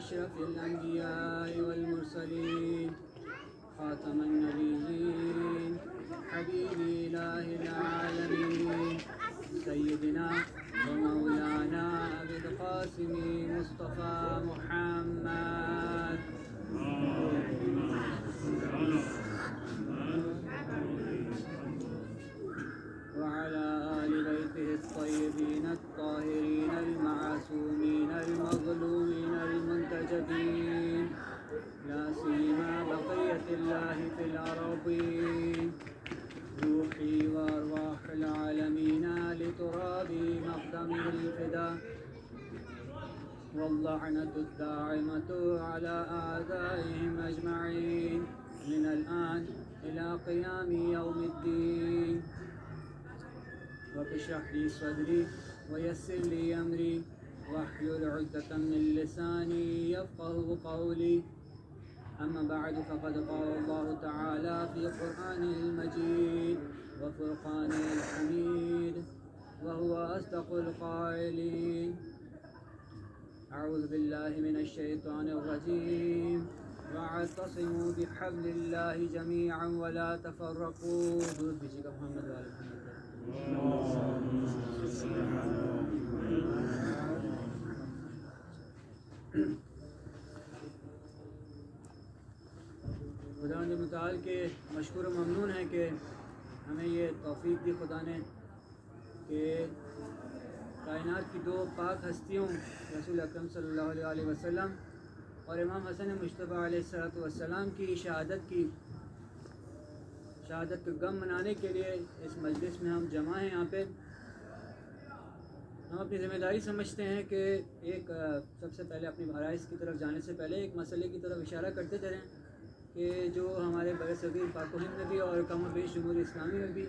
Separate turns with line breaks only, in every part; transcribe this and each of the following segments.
أشرف الأنبياء والمرسلين خاتم النبيين حبيب إله العالمين سيدنا ومولانا أبي القاسم مصطفى محمد وعلى آل بيته الطيبين الطاهرين المعصومين المظلومين المنتجبين لا سيما بقية الله في الأرضين روحي وأرواح العالمين لتراب مقدمه الفداء واللعنة الداعمة على أعدائهم أجمعين من الآن إلى قيام يوم الدين رب اشرح لي صدري ويسر لي أمري واحلل عقدة من لساني يفقهوا قولي أما بعد فقد قال الله تعالى في قرآنه المجيد وفرقانه الحميد وهو أصدق القائلين أعوذ بالله من الشيطان الرجيم واعتصموا بحبل الله جميعا ولا تفرقوا درود بجيك محمد وآل محمد خدا نے متعال کے مشکور و ممنون ہے کہ ہمیں یہ توفیق دی خدا نے کہ کائنات کی دو پاک ہستیوں رسول اکرم صلی اللہ علیہ وسلم اور امام حسن مجتبیٰ علیہ السلام کی شہادت کا غم منانے کے لیے اس مجلس میں ہم جمع ہیں. یہاں پہ ہم اپنی ذمہ داری سمجھتے ہیں کہ ایک سب سے پہلے اپنی آرائش کی طرف جانے سے پہلے ایک مسئلے کی طرف اشارہ کرتے رہیں کہ جو ہمارے برصغیر پاک و ہند میں بھی اور کم و بیش جمہوری اسلامی میں بھی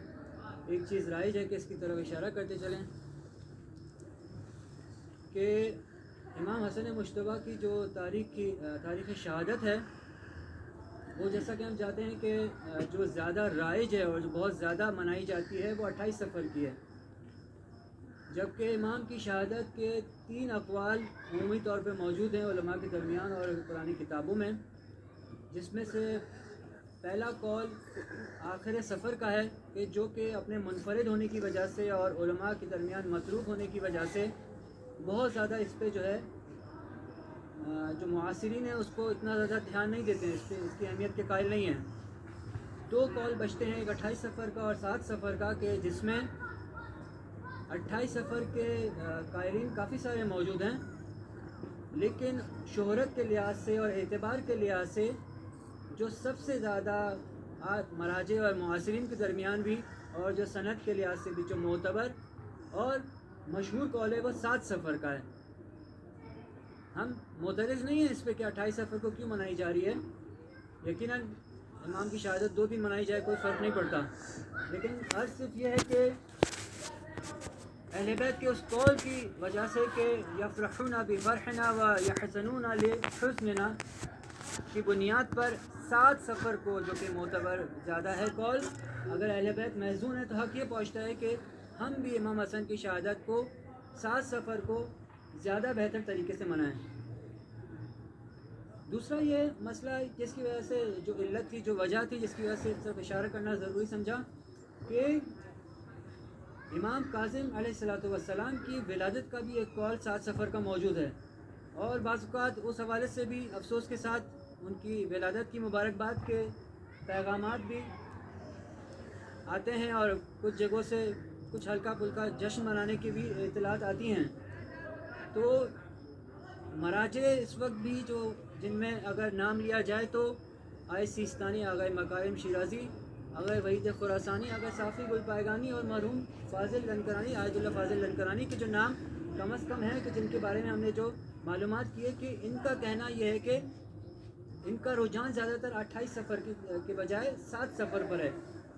ایک چیز رائج ہے کہ اس کی طرف اشارہ کرتے چلیں کہ امام حسن مجتبیٰ کی جو تاریخ شہادت ہے وہ جیسا کہ ہم چاہتے ہیں کہ جو زیادہ رائج ہے اور جو بہت زیادہ منائی جاتی ہے وہ 28 سفر کی ہے، جبکہ امام کی شہادت کے 3 اقوال عمومی طور پہ موجود ہیں علماء کے درمیان اور قرآنی کتابوں میں، جس میں سے پہلا قول آخر سفر کا ہے کہ جو کہ اپنے منفرد ہونے کی وجہ سے اور علماء کے درمیان متروک ہونے کی وجہ سے بہت زیادہ اس پہ جو ہے جو معاصرین ہیں اس کو اتنا زیادہ دھیان نہیں دیتے ہیں، اس کی اہمیت کے قائل نہیں ہیں. 2 قول بچتے ہیں، ایک 28 سفر کا اور 7 سفر کا، کہ جس میں 28 سفر کے قائلین کافی سارے موجود ہیں، لیکن شہرت کے لحاظ سے اور اعتبار کے لحاظ سے جو سب سے زیادہ مراجع اور معاصرین کے درمیان بھی اور جو سند کے لحاظ سے بھی جو معتبر اور مشہور قول ہے وہ 7 سفر کا ہے. ہم معترض نہیں ہیں اس پہ کہ 28 سفر کو کیوں منائی جا رہی ہے، یقیناً امام کی شہادت 2 دن منائی جائے کوئی فرق نہیں پڑتا، لیکن عرض صرف یہ ہے کہ اہل بیت کے اس قول کی وجہ سے کہ یفرحون بفرحنا و یحزنون لحزننا کی بنیاد پر 7 سفر کو، جو کہ معتبر زیادہ ہے قول، اگر اہل بیت محزون ہے تو حق یہ پہنچتا ہے کہ ہم بھی امام حسن کی شہادت کو 7 سفر کو زیادہ بہتر طریقے سے منائیں. دوسرا یہ مسئلہ جس کی وجہ سے جو علت تھی، جو وجہ تھی، جس کی وجہ سے صرف اشارہ کرنا ضروری سمجھا کہ امام کاظم علیہ السلام کی ولادت کا بھی ایک قول 7 سفر کا موجود ہے، اور بعض اوقات اس حوالے سے بھی افسوس کے ساتھ ان کی ولادت کی مبارکباد کے پیغامات بھی آتے ہیں اور کچھ جگہوں سے کچھ ہلکا پھلکا جشن منانے کی بھی اطلاعات آتی ہیں. تو مراجع اس وقت بھی جو جن میں اگر نام لیا جائے تو آئے سیستانی، آغا مکارم شیرازی، آغا وحید خراسانی، آغا صافی گل پائگانی اور مرحوم فاضل لنکرانی، آیت اللہ فاضل لنکرانی کے جو نام کم از کم ہیں کہ جن کے بارے میں ہم نے جو معلومات کی ہے کہ ان کا کہنا یہ ہے کہ ان کا رجحان زیادہ تر 28 سفر کے بجائے 7 سفر پر ہے.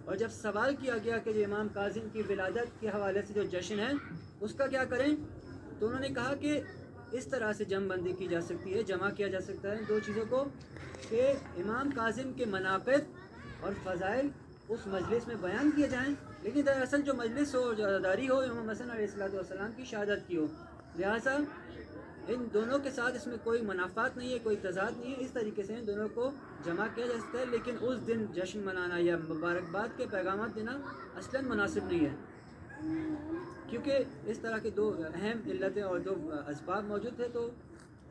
اور جب سوال کیا گیا کہ جو امام کاظم کی ولادت کے حوالے سے جو جشن ہے اس کا کیا کریں، تو انہوں نے کہا کہ اس طرح سے جمع بندی کی جا سکتی ہے، جمع کیا جا سکتا ہے 2 چیزوں کو، کہ امام کاظم کے مناقب اور فضائل اس مجلس میں بیان کیے جائیں، لیکن دراصل جو مجلس ہو، جو عزاداری ہو، امام حسن علیہ السلام کی شہادت کی ہو. لہٰذا ان دونوں کے ساتھ اس میں کوئی منافات نہیں ہے، کوئی تضاد نہیں ہے، اس طریقے سے ان دونوں کو جمع کیا جا سکتا ہے، لیکن اس دن جشن منانا یا مبارکباد کے پیغامات دینا اصلاً مناسب نہیں ہے، کیونکہ اس طرح کی دو اہم علتیں اور دو اسباب موجود تھے، تو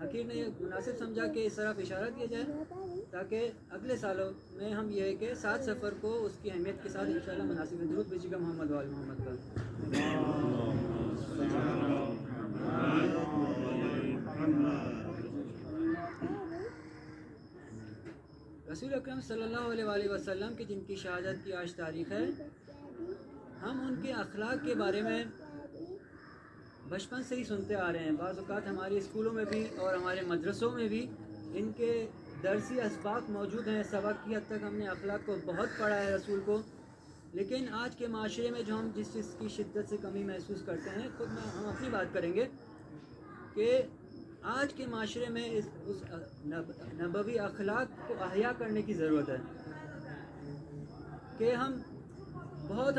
حقیر نے یہ مناسب سمجھا کہ اس طرف اشارہ کیا جائے تاکہ اگلے سالوں میں ہم یہ ہے کہ 7 سفر کو اس کی اہمیت کے ساتھ انشاءاللہ مناسب ہے۔ درود بھیجیے گا محمد وآل محمد کا۔ رسول اکرم صلی اللہ علیہ وآلہ وسلم کی جن کی شہادت کی آج تاریخ ہے، ہم ان کے اخلاق کے بارے میں بچپن سے ہی سنتے آ رہے ہیں۔ بعض اوقات ہمارے اسکولوں میں بھی اور ہمارے مدرسوں میں بھی ان کے درسی اسباق موجود ہیں، سبق کی حد تک ہم نے اخلاق کو بہت پڑھا ہے رسول کو، لیکن آج کے معاشرے میں جو ہم جس چیز کی شدت سے کمی محسوس کرتے ہیں، خود میں ہم اپنی بات کریں گے کہ آج کے معاشرے میں اس نبوی اخلاق کو احیا کرنے کی ضرورت ہے، کہ ہم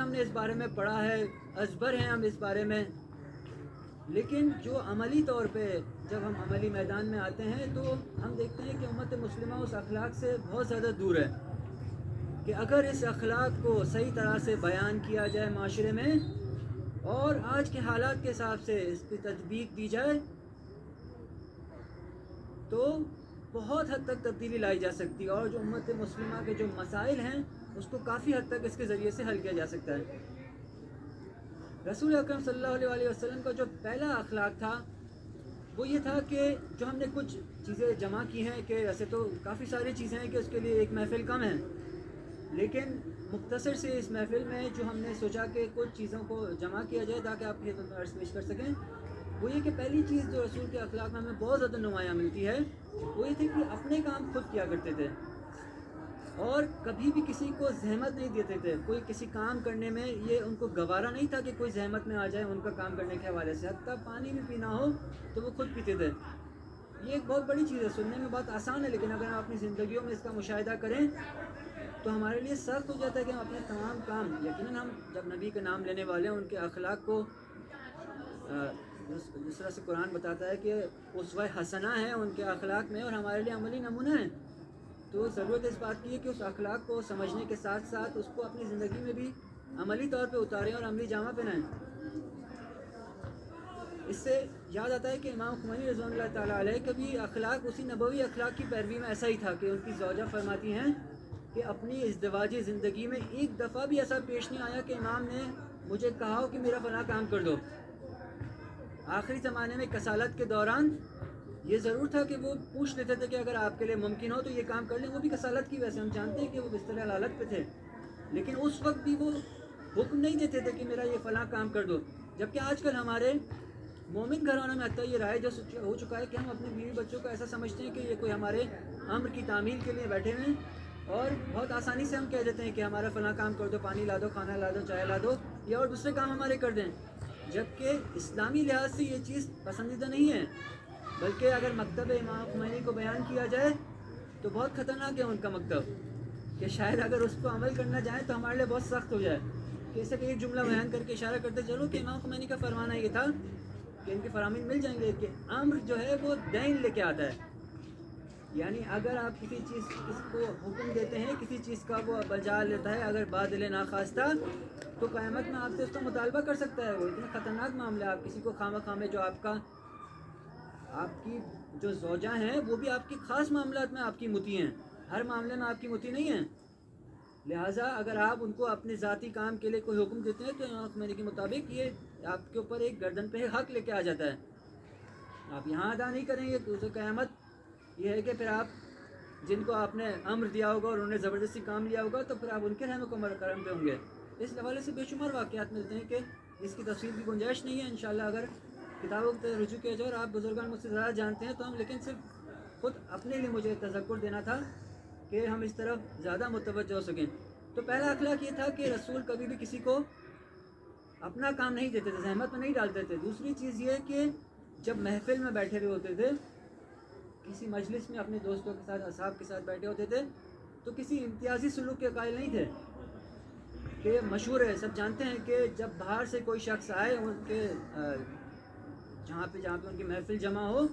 نے اس بارے میں پڑھا ہے، ازبر ہیں ہم اس بارے میں، لیکن جو عملی طور پہ جب ہم عملی میدان میں آتے ہیں تو ہم دیکھتے ہیں کہ امت مسلمہ اس اخلاق سے بہت زیادہ دور ہے، کہ اگر اس اخلاق کو صحیح طرح سے بیان کیا جائے معاشرے میں اور آج کے حالات کے حساب سے اس کی تطبیق دی جائے تو بہت حد تک تبدیلی لائی جا سکتی ہے، اور جو امت مسلمہ کے جو مسائل ہیں اس کو کافی حد تک اس کے ذریعے سے حل کیا جا سکتا ہے۔ رسول اکرم صلی اللہ علیہ وسلم کا جو پہلا اخلاق تھا وہ یہ تھا کہ جو ہم نے کچھ چیزیں جمع کی ہیں، کہ ایسے تو کافی ساری چیزیں ہیں کہ اس کے لیے ایک محفل کم ہے، لیکن مختصر سے اس محفل میں جو ہم نے سوچا کہ کچھ چیزوں کو جمع کیا جائے تاکہ آپ یہ عرض پیش کر سکیں، وہ یہ کہ پہلی چیز جو رسول کے اخلاق میں ہمیں بہت زیادہ نمایاں ملتی ہے وہ یہ تھی کہ اپنے کام خود کیا کرتے تھے اور کبھی بھی کسی کو زحمت نہیں دیتے تھے۔ کوئی کسی کام کرنے میں یہ ان کو گوارا نہیں تھا کہ کوئی زحمت میں آ جائے ان کا کام کرنے کے حوالے سے، حتیٰ پانی بھی پینا ہو تو وہ خود پیتے تھے۔ یہ ایک بہت بڑی چیز ہے، سننے میں بات آسان ہے، لیکن اگر ہم اپنی زندگیوں میں اس کا مشاہدہ کریں تو ہمارے لیے سخت ہو جاتا ہے کہ ہم اپنے تمام کام، یقیناً ہم جب نبی کا نام لینے والے ہیں ان کے اخلاق کو جس طرح سے قرآن بتاتا ہے کہ اسوہ حسنہ ہے ان کے اخلاق میں اور ہمارے لیے عملی نمونہ ہے، تو ضرورت اس بات کی ہے کہ اس اخلاق کو سمجھنے کے ساتھ ساتھ اس کو اپنی زندگی میں بھی عملی طور پہ اتاریں اور عملی جامہ پہنائیں۔ اس سے یاد آتا ہے کہ امام خمینی رضوان اللہ تعالیٰ علیہ کا بھی اخلاق اسی نبوی اخلاق کی پیروی میں ایسا ہی تھا کہ ان کی زوجہ فرماتی ہیں کہ اپنی ازدواجی زندگی میں ایک دفعہ بھی ایسا پیش نہیں آیا کہ امام نے مجھے کہا ہو کہ میرا فلاں کام کر دو۔ آخری زمانے میں کسالت کے دوران یہ ضرور تھا کہ وہ پوچھ لیتے تھے کہ اگر آپ کے لیے ممکن ہو تو یہ کام کر لیں، وہ بھی کسالت کی وجہ سے، ہم جانتے ہیں کہ وہ بستر حلالت پہ تھے، لیکن اس وقت بھی وہ حکم نہیں دیتے تھے کہ میرا یہ فلاں کام کر دو۔ جبکہ آج کل ہمارے مومن گھرانوں میں حتیٰ یہ رائج ہو چکا ہے کہ ہم اپنے بیوی بچوں کو ایسا سمجھتے ہیں کہ یہ کوئی ہمارے امر کی تعمیل کے لیے بیٹھے ہوئے ہیں، اور بہت آسانی سے ہم کہہ دیتے ہیں کہ ہمارا فلاں کام کر دو، پانی لا دو، کھانا لا دو، چائے لا دو، یا اور دوسرے کام ہمارے کر دیں، جبکہ اسلامی لحاظ سے یہ چیز پسندیدہ نہیں ہے، بلکہ اگر مکتب امام خمینی کو بیان کیا جائے تو بہت خطرناک ہے ان کا مکتب، کہ شاید اگر اس کو عمل کرنا جائیں تو ہمارے لیے بہت سخت ہو جائے۔ کہ اسے کہ ایک جملہ بیان کر کے اشارہ کرتے چلو کہ امام خمینی کا فرمانا یہ تھا کہ ان کے فرامین مل جائیں گے کہ امر جو ہے وہ دین لے کے آتا ہے، یعنی اگر آپ کسی چیز اس کو حکم دیتے ہیں، کسی چیز کا وہ بجا لیتا ہے اگر بادل ناخواستہ، تو قیامت میں آپ سے اس کا مطالبہ کر سکتا ہے۔ وہ اتنا خطرناک معاملہ ہے، آپ کسی کو خواہ مخواہ میں جو آپ کی جو زوجہ ہیں وہ بھی آپ کی خاص معاملات میں آپ کی مطیع ہیں، ہر معاملے میں آپ کی مطیع نہیں ہیں، لہٰذا اگر آپ ان کو اپنے ذاتی کام کے لیے کوئی حکم دیتے ہیں تو امام خمینی کے مطابق یہ آپ کے اوپر ایک گردن پہ حق لے کے آ جاتا ہے، آپ یہاں ادا نہیں کریں گے تو قیامت یہ ہے کہ پھر آپ جن کو آپ نے امر دیا ہوگا اور انہوں نے زبردستی کام لیا ہوگا تو پھر آپ ان کے رحم و کرم پہ ہوں گے۔ اس حوالے سے بے شمار واقعات ملتے ہیں کہ اس کی تفصیل کی گنجائش نہیں ہے، انشاءاللہ اگر کتابوں کی رجوع کیا جائے، اور آپ بزرگان مجھ سے زیادہ جانتے ہیں تو ہم، لیکن صرف خود اپنے لیے مجھے تذکر دینا تھا کہ ہم اس طرف زیادہ متوجہ ہو سکیں۔ تو پہلا اخلاق یہ تھا کہ رسول کبھی بھی کسی کو اپنا کام نہیں دیتے تھے، زحمت میں نہیں ڈالتے تھے۔ دوسری چیز یہ کہ جب محفل میں بیٹھے ہوئے ہوتے تھے، کسی مجلس میں اپنے دوستوں کے ساتھ، اصحاب کے ساتھ بیٹھے ہوتے تھے، تو کسی امتیازی سلوک کے قائل نہیں تھے، کہ مشہور ہے، سب جانتے ہیں کہ جب باہر سے کوئی شخص آئے ان کے جہاں پہ ان کی محفل جمع ہو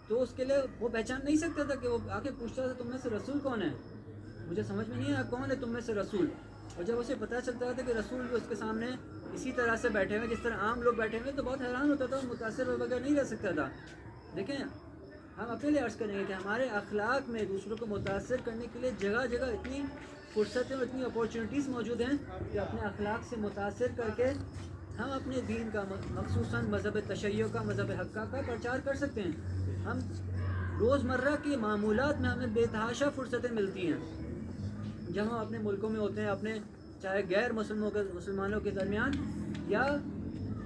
تو اس کے لیے وہ پہچان نہیں سکتا تھا کہ وہ آ کے پوچھتا تھا تم میں سے رسول کون ہے، مجھے سمجھ میں نہیں آیا کون ہے تم میں سے رسول. اور جب اسے پتہ چلتا تھا کہ رسول بھی اس کے سامنے اسی طرح سے بیٹھے ہوئے جس طرح عام لوگ بیٹھے ہوئے تو بہت حیران ہوتا تھا، متاثر ہو بغیر نہیں رہ سکتا تھا. دیکھیں ہم اپنے لیے عرض کریں گے کہ ہمارے اخلاق میں دوسروں کو متاثر کرنے کے لیے جگہ جگہ اتنی فرصتیں اور اتنی اپورچونیٹیز موجود ہیں کہ اپنے اخلاق سے متاثر کر کے ہم اپنے دین کا مخصوصاً مذہب تشیع کا، مذہب حقہ کا پرچار کر سکتے ہیں. ہم روزمرہ کی معمولات میں ہمیں بے تحاشا فرصتیں ملتی ہیں جب ہم اپنے ملکوں میں ہوتے ہیں، اپنے چاہے غیر مسلمانوں کے درمیان یا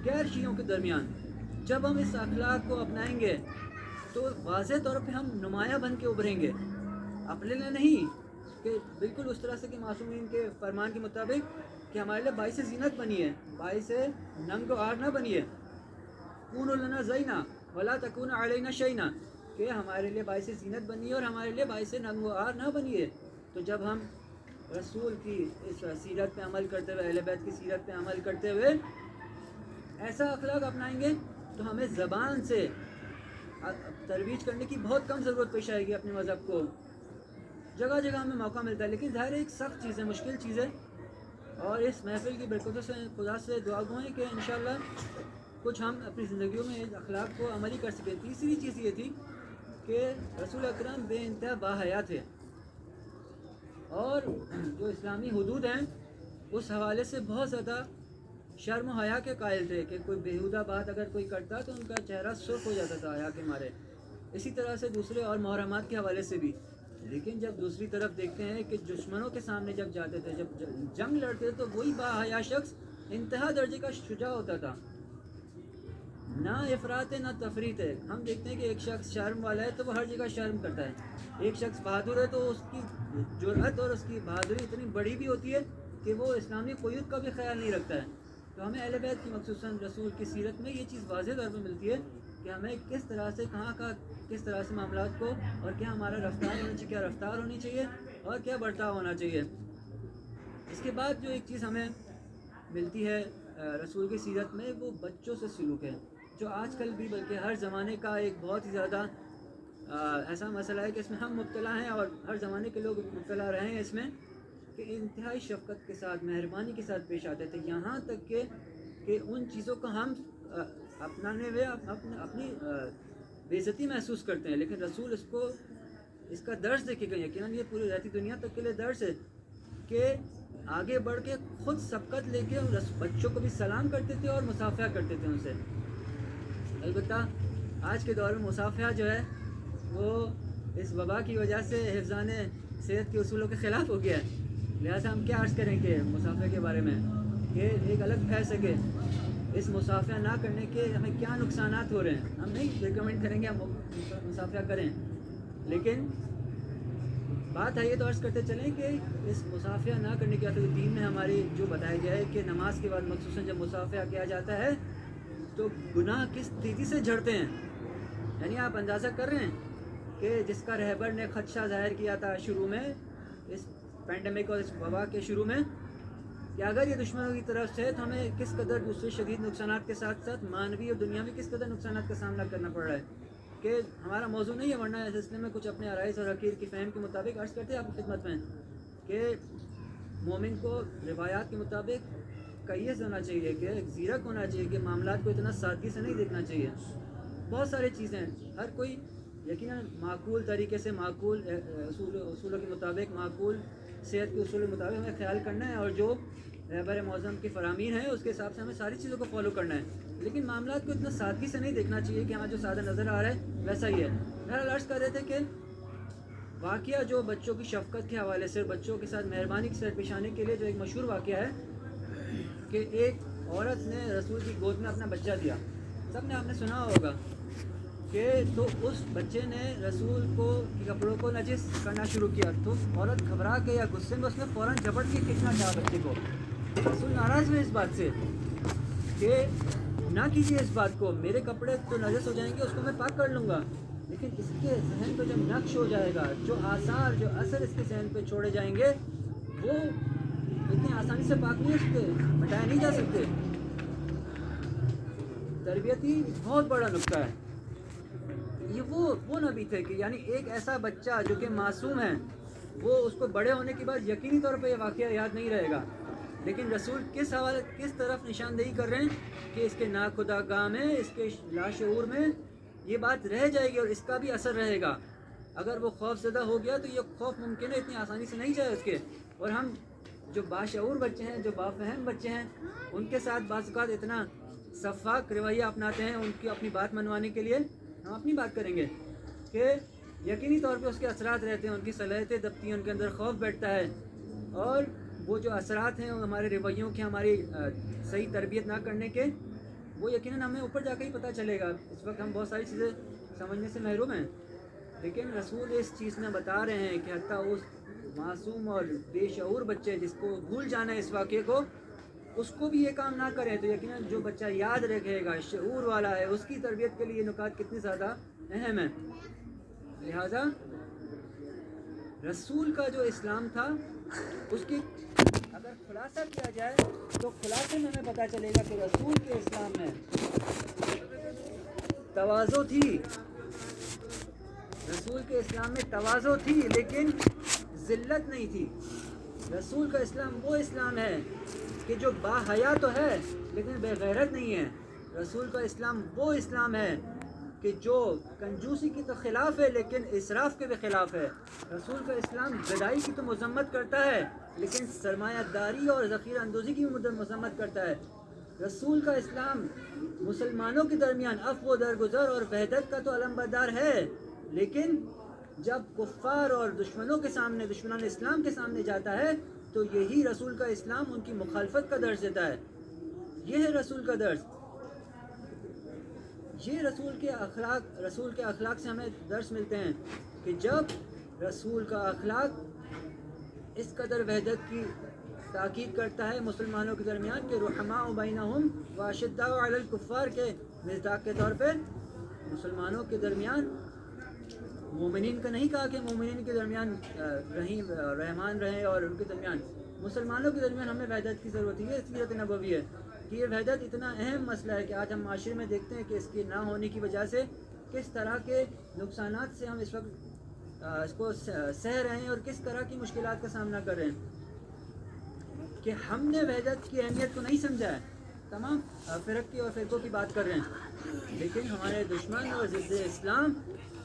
غیر شیعوں کے درمیان. جب ہم اس اخلاق کو اپنائیں گے تو واضح طور پہ ہم نمایاں بن کے ابھریں گے. اپنے لیے نہیں کہ بالکل اس طرح سے کہ معصومین کے فرمان کے مطابق کہ ہمارے لیے باعث زینت بنی ہے، باعث ننگ و آر نہ بنی ہے. کونوا لنا زینا ولا تکونوا علینا شینا، کہ ہمارے لیے باعث زینت بنی ہے اور ہمارے لیے باعث ننگ و آر نہ بنی ہے. تو جب ہم رسول کی اس سیرت پہ عمل کرتے ہوئے، اہل بیت کی سیرت پہ عمل کرتے ہوئے ایسا اخلاق اپنائیں گے تو ہمیں زبان سے ترویج کرنے کی بہت کم ضرورت پیش آئے گی. اپنے مذہب کو جگہ جگہ ہمیں موقع ملتا ہے، لیکن ظاہر ایک سخت چیز ہے، مشکل چیز ہے. اور اس محفل کی برکتوں سے خدا سے دعا گو ہیں کہ انشاءاللہ کچھ ہم اپنی زندگیوں میں اس اخلاق کو عملی کر سکیں. تیسری چیز یہ تھی کہ رسول اکرم بے انتہا باحیا تھے اور جو اسلامی حدود ہیں اس حوالے سے بہت زیادہ شرم و حیا کے قائل تھے کہ کوئی بیہودہ بات اگر کوئی کرتا تو ان کا چہرہ سرخ ہو جاتا تھا حیا کے مارے. اسی طرح سے دوسرے اور محرمات کے حوالے سے بھی. لیکن جب دوسری طرف دیکھتے ہیں کہ دشمنوں کے سامنے جب جاتے تھے، جب جنگ لڑتے تھے، تو وہی باحیا شخص انتہا درجے کا شجاع ہوتا تھا. نہ افراط ہے نہ تفریط ہے. ہم دیکھتے ہیں کہ ایک شخص شرم والا ہے تو وہ ہر جگہ شرم کرتا ہے، ایک شخص بہادر ہے تو اس کی جرأت اور اس کی بہادری اتنی بڑی بھی ہوتی ہے کہ وہ اسلامی قیود کا بھی خیال نہیں رکھتا ہے. تو ہمیں اہل بیت کی مخصوصاً رسول کی سیرت میں یہ چیز واضح طور پہ ملتی ہے کہ ہمیں کس طرح سے کس طرح سے معاملات کو اور کیا ہمارا رفتار ہونا چاہیے، کیا رفتار ہونی چاہیے اور کیا برتاؤ ہونا چاہیے. اس کے بعد جو ایک چیز ہمیں ملتی ہے رسول کی سیرت میں وہ بچوں سے سلوک ہے، جو آج کل بھی بلکہ ہر زمانے کا ایک بہت ہی زیادہ ایسا مسئلہ ہے کہ اس میں ہم مبتلا ہیں اور ہر زمانے کے لوگ مبتلا رہے ہیں اس میں، کہ انتہائی شفقت کے ساتھ، مہربانی کے ساتھ پیش آتے تھے. یہاں تک کہ ان چیزوں کو ہم اپنانے ہوئے اپنی بے عزتی محسوس کرتے ہیں، لیکن رسول اس کا درس دے کے گئے. یقیناً یہ پوری رہتی دنیا تک کے لیے درس ہے کہ آگے بڑھ کے خود سبقت لے کے بچوں کو بھی سلام کرتے تھے اور مصافحہ کرتے تھے ان سے. البتہ آج کے دور میں مصافحہ جو ہے وہ اس وبا کی وجہ سے حفظان صحت کے اصولوں کے خلاف ہو گیا ہے. لہٰذا ہم کیا عرض کریں کہ مصافحہ کے بارے میں کہ ایک الگ بحث ہے کہ اس مصافحہ نہ کرنے کے ہمیں کیا نقصانات ہو رہے ہیں. ہم نہیں ریکمینڈ کریں گے ہم مصافحہ کریں، لیکن بات ہے یہ تو عرض کرتے چلیں کہ اس مصافحہ نہ کرنے کے بعد دین میں ہماری جو بتایا گیا ہے کہ نماز کے بعد مخصوصاً جب مصافحہ کیا جاتا ہے تو گناہ کس تیزی سے جھڑتے ہیں. یعنی آپ اندازہ کر رہے ہیں کہ جس کا رہبر نے خدشہ ظاہر کیا تھا شروع میں اس پینڈیمک اور اس وبا کے شروع میں کہ اگر یہ دشمنوں کی طرف سے تو ہمیں کس قدر دوسرے شدید نقصانات کے ساتھ ساتھ مانوی اور دنیاوی کس قدر نقصانات کا سامنا کرنا پڑ رہا ہے. کہ ہمارا موضوع نہیں ہے ورنہ اس سلسلے میں کچھ اپنے عرائض اور حقیر کی فہم کے مطابق عرض کرتے ہیں آپ کی خدمت میں کہ مومن کو روایات کے مطابق کیس ہونا چاہیے، کہ زیرک ہونا چاہیے، کہ معاملات کو اتنا سادگی سے نہیں دیکھنا چاہیے. بہت ساری چیزیں ہر کوئی یقیناً معقول طریقے سے، معقول اصولوں کے مطابق، معقول صحت کے اصول کے مطابق ہمیں خیال کرنا ہے، اور جو رہبر معظم کی فرامین ہے اس کے حساب سے ہمیں ساری چیزوں کو فالو کرنا ہے. لیکن معاملات کو اتنا سادگی سے نہیں دیکھنا چاہیے کہ ہاں جو سادہ نظر آ رہا ہے ویسا ہی ہے. بہرحال عرض کر رہے تھے کہ واقعہ جو بچوں کی شفقت کے حوالے سے، بچوں کے ساتھ مہربانی کے ساتھ پیش آنے کے لیے جو ایک مشہور واقعہ ہے کہ ایک عورت نے رسول کی گود میں اپنا بچہ دیا. سب نے آپ نے سنا ہوگا کہ تو اس بچے نے رسول کو کپڑوں کو نجس کرنا شروع کیا. تو عورت گھبرا کے یا غصے میں اس نے فوراً جھپٹ کے کھینچنا چاہا بچے کو. رسول ناراض ہوئے اس بات سے کہ نہ کیجیے اس بات کو، میرے کپڑے تو نجس ہو جائیں گے، اس کو میں پاک کر لوں گا، لیکن اس کے ذہن پہ جب نقش ہو جائے گا، جو آثار جو اثر اس کے ذہن پہ چھوڑے جائیں گے وہ اتنی آسانی سے پاک نہیں ہو سکتے، مٹائے نہیں جا سکتے. تربیتی بہت بڑا نقطہ ہے. یہ وہ نبی تھے کہ یعنی ایک ایسا بچہ جو کہ معصوم ہے وہ اس کو بڑے ہونے کے بعد یقینی طور پہ یہ واقعہ یاد نہیں رہے گا، لیکن رسول کس طرف نشاندہی کر رہے ہیں کہ اس کے ناخودآگاہ میں، اس کے لاشعور میں یہ بات رہ جائے گی اور اس کا بھی اثر رہے گا۔ اگر وہ خوف زدہ ہو گیا تو یہ خوف ممکن ہے اتنی آسانی سے نہیں جائے اس کے، اور ہم جو باشعور بچے ہیں، جو بافہم بچے ہیں، ان کے ساتھ بعض اوقات اتنا شفاق رویہ اپناتے ہیں ان کی اپنی بات منوانے کے لیے۔ ہم اپنی بات کریں گے کہ یقینی طور پہ اس کے اثرات رہتے ہیں، ان کی صلاحیتیں دبتی ہیں، ان کے اندر خوف بیٹھتا ہے، اور وہ جو اثرات ہیں ہمارے رویوں کے، ہماری صحیح تربیت نہ کرنے کے، وہ یقیناً ہمیں اوپر جا کے ہی پتہ چلے گا۔ اس وقت ہم بہت ساری چیزیں سمجھنے سے محروم ہیں، لیکن رسول اس چیز میں بتا رہے ہیں کہ حتیٰ اس معصوم اور بے شعور بچے جس کو بھول جانا ہے اس واقعے کو، اس کو بھی یہ کام نہ کریں تو یقیناً جو بچہ یاد رکھے گا، شعور والا ہے، اس کی تربیت کے لیے یہ نکات کتنی زیادہ اہم ہیں۔ لہٰذا رسول کا جو اسلام تھا اس کی اگر خلاصہ کیا جائے تو خلاصے میں ہمیں پتہ چلے گا کہ رسول کے اسلام میں تواضع تھی، رسول کے اسلام میں تواضع تھی لیکن ذلت نہیں تھی۔ رسول کا اسلام وہ اسلام ہے کہ جو باحیا تو ہے لیکن بے غیرت نہیں ہے۔ رسول کا اسلام وہ اسلام ہے کہ جو کنجوسی کی تو خلاف ہے لیکن اسراف کے بھی خلاف ہے۔ رسول کا اسلام گدائی کی تو مذمت کرتا ہے لیکن سرمایہ داری اور ذخیرہ اندوزی کی بھی مذمت کرتا ہے۔ رسول کا اسلام مسلمانوں کے درمیان عفو و درگزر اور وحدت کا تو علمبردار ہے، لیکن جب کفار اور دشمنوں کے سامنے، دشمنان اسلام کے سامنے جاتا ہے تو یہی رسول کا اسلام ان کی مخالفت کا درس دیتا ہے۔ یہ ہے رسول کا درس، یہ رسول کے اخلاق سے ہمیں درس ملتے ہیں کہ جب رسول کا اخلاق اس قدر وحدت کی تاکید کرتا ہے مسلمانوں کے درمیان کہ رحماء بینہم واشداء علی الکفار کے مصداق کے طور پہ مسلمانوں کے درمیان، مومنین کا نہیں کہا کہ مومنین کے درمیان رحیم رحمان رہیں، اور ان کے درمیان مسلمانوں کے درمیان ہمیں وحدت کی ضرورت ہے۔ یہ سیرت نبوی ہے کہ یہ وحدت اتنا اہم مسئلہ ہے کہ آج ہم معاشرے میں دیکھتے ہیں کہ اس کی نہ ہونے کی وجہ سے کس طرح کے نقصانات سے ہم اس وقت اس کو سہ رہے ہیں اور کس طرح کی مشکلات کا سامنا کر رہے ہیں کہ ہم نے وحدت کی اہمیت کو نہیں سمجھا ہے۔ تمام فرق کی اور فرقوں کی بات کر رہے ہیں، لیکن ہمارے دشمن اور ضد اسلام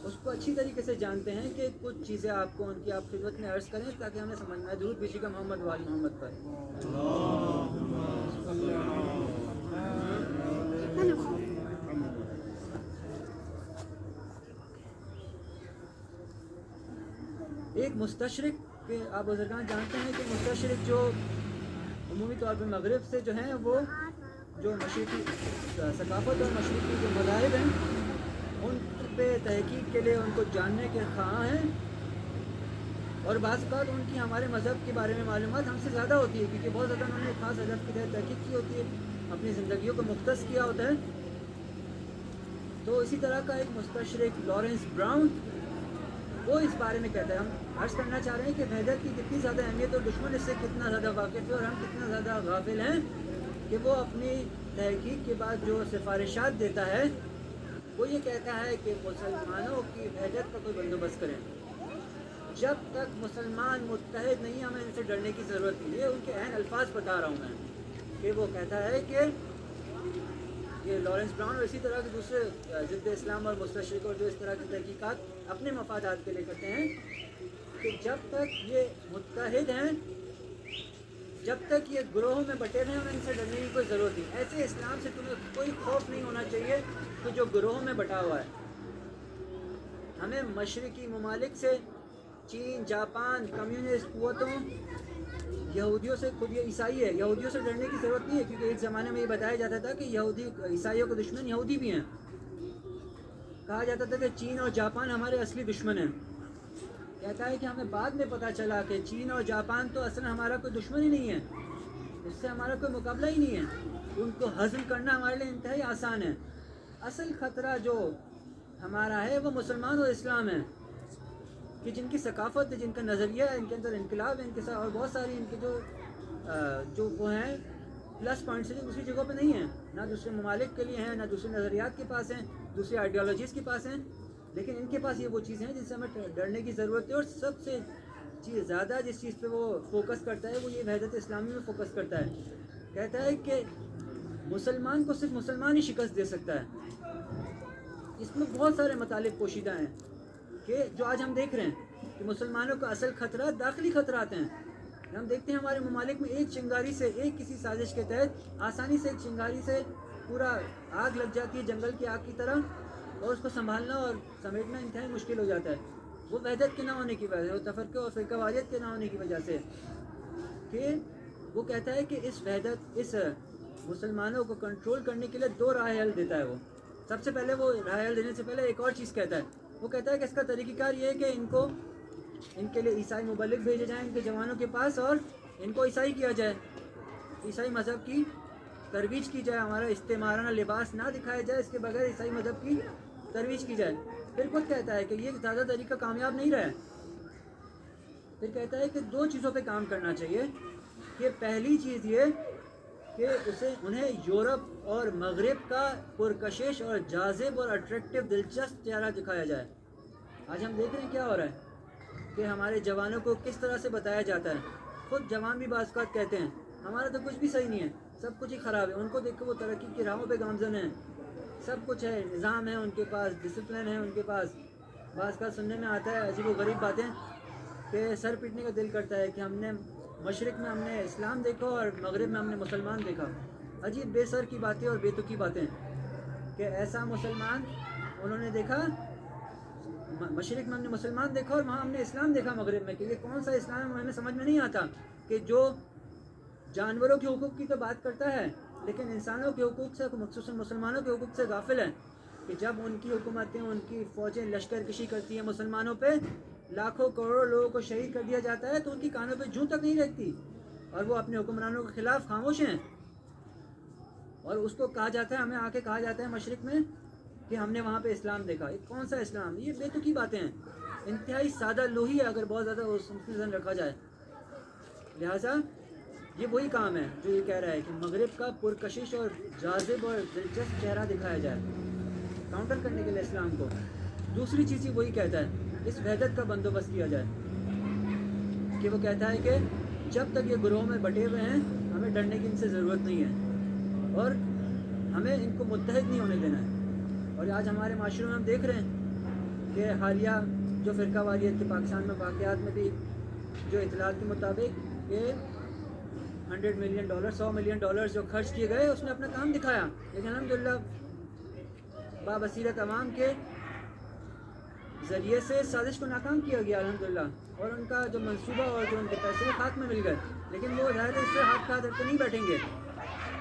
اس کو اچھی طریقے سے جانتے ہیں کہ کچھ چیزیں آپ کو ان کی آپ خدمت میں عرض کریں تاکہ ہمیں سمجھ میں آئے۔ درود بھیجیے گا محمد و آل محمد پر۔ ایک مستشرق کے آپ بزرگان جانتے ہیں کہ مستشرق جو عمومی طور پہ مغرب سے جو ہیں، وہ جو مشرقی ثقافت اور مشرقی جو مذاہب ہیں ان پہ تحقیق کے لیے ان کو جاننے کے خواہاں ہیں، اور بعض اوقات ان کی ہمارے مذہب کے بارے میں معلومات ہم سے زیادہ ہوتی ہے کیونکہ بہت زیادہ انہوں نے خاص ہدف کے تحت تحقیق کی ہوتی ہے، اپنی زندگیوں کو مختص کیا ہوتا ہے۔ تو اسی طرح کا ایک مستشرق لارنس براؤن وہ اس بارے میں کہتا ہے، ہم عرض کرنا چاہ رہے ہیں کہ وحدت کی کتنی زیادہ اہمیت اور دشمن اس سے کتنا زیادہ واقف ہے، اور ہم کتنا زیادہ غافل ہیں کہ وہ اپنی تحقیق کے بعد جو سفارشات دیتا ہے وہ یہ کہتا ہے کہ مسلمانوں کی وحدت کا کوئی بندوبست کریں۔ جب تک مسلمان متحد نہیں ہمیں ان سے ڈرنے کی ضرورت نہیں۔ یہ ان کے عین الفاظ بتا رہا ہوں میں کہ وہ کہتا ہے کہ یہ لارنس براؤن اور اسی طرح کے دوسرے ضد اسلام اور مستشرق اور جو اس طرح کی تحقیقات اپنے مفادات کے لیے کرتے ہیں کہ جب تک یہ متحد ہیں، جب تک یہ گروہوں میں بٹے رہے ہمیں ان سے ڈرنے کی کوئی ضرورت نہیں۔ ایسے اسلام سے تمہیں کوئی خوف نہیں ہونا چاہیے کہ جو گروہوں میں بٹا ہوا ہے۔ ہمیں مشرقی ممالک سے، چین، جاپان، کمیونسٹ قوتوں، یہودیوں سے، خود یہ عیسائی ہے، یہودیوں سے ڈرنے کی ضرورت نہیں ہے کیونکہ ایک زمانے میں یہ بتایا جاتا تھا کہ یہودی عیسائیوں کے دشمن یہودی بھی ہیں۔ کہا جاتا تھا کہ چین اور جاپان ہمارے اصلی دشمن ہیں۔ کہتا ہے کہ ہمیں بعد میں پتہ چلا کہ چین اور جاپان تو اصلا ہمارا کوئی دشمن ہی نہیں ہے، اس سے ہمارا کوئی مقابلہ ہی نہیں ہے، ان کو ہضم کرنا ہمارے لیے انتہائی آسان ہے۔ اصل خطرہ جو ہمارا ہے وہ مسلمان اور اسلام ہے کہ جن کی ثقافت ہے، جن کا نظریہ ہے، ان کے اندر انقلاب ہے، ان کے ساتھ اور بہت ساری ان کے جو وہ ہیں پلس پوائنٹس ہیں، دوسری جگہوں پہ نہیں ہیں، نہ دوسرے ممالک کے لیے ہیں، نہ دوسرے نظریات کے پاس ہیں، دوسری آئیڈیالوجیز کے پاس ہیں، لیکن ان کے پاس یہ وہ چیزیں ہیں جن سے ہمیں ڈرنے کی ضرورت ہے. اور سب سے زیادہ جس چیز پہ وہ فوکس کرتا ہے وہ یہ وحدت اسلامی میں فوکس کرتا ہے. کہتا ہے کہ مسلمان کو صرف مسلمان ہی شکست دے سکتا ہے. اس میں بہت سارے مطالب پوشیدہ ہیں کہ جو آج ہم دیکھ رہے ہیں کہ مسلمانوں کا اصل خطرہ داخلی خطرات ہیں. ہم دیکھتے ہیں ہمارے ممالک میں ایک چنگاری سے, ایک کسی سازش کے تحت آسانی سے ایک چنگاری سے پورا آگ لگ جاتی ہے جنگل کی آگ کی طرح, اور اس کو سنبھالنا اور سمیٹنا انتہائی مشکل ہو جاتا ہے. وہ وحدت کے نہ ہونے کی وجہ سے, وہ تفرقے اور فرقہ واریت کے نہ ہونے کی وجہ سے. کہ وہ کہتا ہے کہ اس وحدت, اس مسلمانوں کو کنٹرول کرنے کے لیے 2 راہ حل دیتا ہے. وہ سب سے پہلے وہ راہ حل دینے سے پہلے ایک اور چیز کہتا ہے. وہ کہتا ہے کہ اس کا طریقہ کار یہ ہے کہ ان کے لیے عیسائی مبلغ بھیجے جائیں ان کے جوانوں کے پاس, اور ان کو عیسائی کیا جائے, عیسائی مذہب کی ترویج کی جائے. ہمارا استعمارانہ لباس نہ دکھایا جائے, اس کے بغیر عیسائی مذہب کی ترویج کی جائے. پھر خود کہتا ہے کہ یہ زیادہ طریقہ کامیاب نہیں رہا ہے. پھر کہتا ہے کہ 2 چیزوں پہ کام کرنا چاہیے. کہ پہلی چیز یہ کہ انہیں یورپ اور مغرب کا پرکشش اور جاذب اور اٹریکٹیو دلچسپ چہرہ دکھایا جائے. آج ہم دیکھ رہے ہیں کیا ہو رہا ہے کہ ہمارے جوانوں کو کس طرح سے بتایا جاتا ہے. خود جوان بھی بعض اوقات کہتے ہیں ہمارا تو کچھ بھی صحیح نہیں ہے, سب کچھ ہی خراب ہے. ان کو دیکھ کے وہ ترقی کی راہوں پہ گامزن ہیں, سب کچھ ہے, نظام ہے ان کے پاس, ڈسپلن ہے ان کے پاس. بعض کا سننے میں آتا ہے عجیب و غریب باتیں کہ سر پیٹنے کا دل کرتا ہے کہ ہم نے مشرق میں ہم نے اسلام دیکھا اور مغرب میں ہم نے مسلمان دیکھا. عجیب بے سر کی باتیں اور بے تکی باتیں کہ ایسا مسلمان انہوں نے دیکھا مشرق میں, ہم نے مسلمان دیکھا اور وہاں ہم نے اسلام دیکھا مغرب میں. کہ یہ کون سا اسلام ہے, ہمیں سمجھ میں نہیں آتا. کہ جو جانوروں کے حقوق کی تو بات کرتا ہے لیکن انسانوں کے حقوق سے, خصوصاً مسلمانوں کے حقوق سے غافل ہے. کہ جب ان کی حکومتیں, ان کی فوجیں لشکر کشی کرتی ہیں مسلمانوں پہ, لاکھوں کروڑوں لوگوں کو شہید کر دیا جاتا ہے, تو ان کی کانوں پہ جوں تک نہیں رہتی اور وہ اپنے حکمرانوں کے خلاف خاموش ہیں. اور اس کو کہا جاتا ہے, ہمیں آ کے کہا جاتا ہے مشرق میں کہ ہم نے وہاں پہ اسلام دیکھا. یہ کون سا اسلام؟ یہ بے تکی باتیں ہیں, انتہائی سادہ لوہی ہے اگر بہت زیادہ اس میں رکھا جائے. لہٰذا یہ وہی کام ہے جو یہ کہہ رہا ہے کہ مغرب کا پرکشش اور جاذب اور دلچسپ چہرہ دکھایا جائے کاؤنٹر کرنے کے لیے اسلام کو. دوسری چیز ہی وہی کہتا ہے, اس وحدت کا بندوبست کیا جائے. کہ وہ کہتا ہے کہ جب تک یہ گروہ میں بٹے ہوئے ہیں ہمیں ڈرنے کی ان سے ضرورت نہیں ہے اور ہمیں ان کو متحد نہیں ہونے دینا ہے. اور آج ہمارے معاشروں میں ہم دیکھ رہے ہیں کہ حالیہ جو فرقہ واریت کے پاکستان میں واقعات میں بھی جو اطلاعات کے مطابق کہ $100 ملین $100 ملین جو خرچ کیے گئے اس نے اپنا کام دکھایا. لیکن الحمدللہ بابصیرت عوام کے ذریعے سے سازش کو ناکام کیا گیا الحمدللہ, اور ان کا جو منصوبہ اور جو ان کے پیسے خاک میں مل گئے. لیکن وہ ظاہر اس سے ہاتھ رکھ کے نہیں بیٹھیں گے.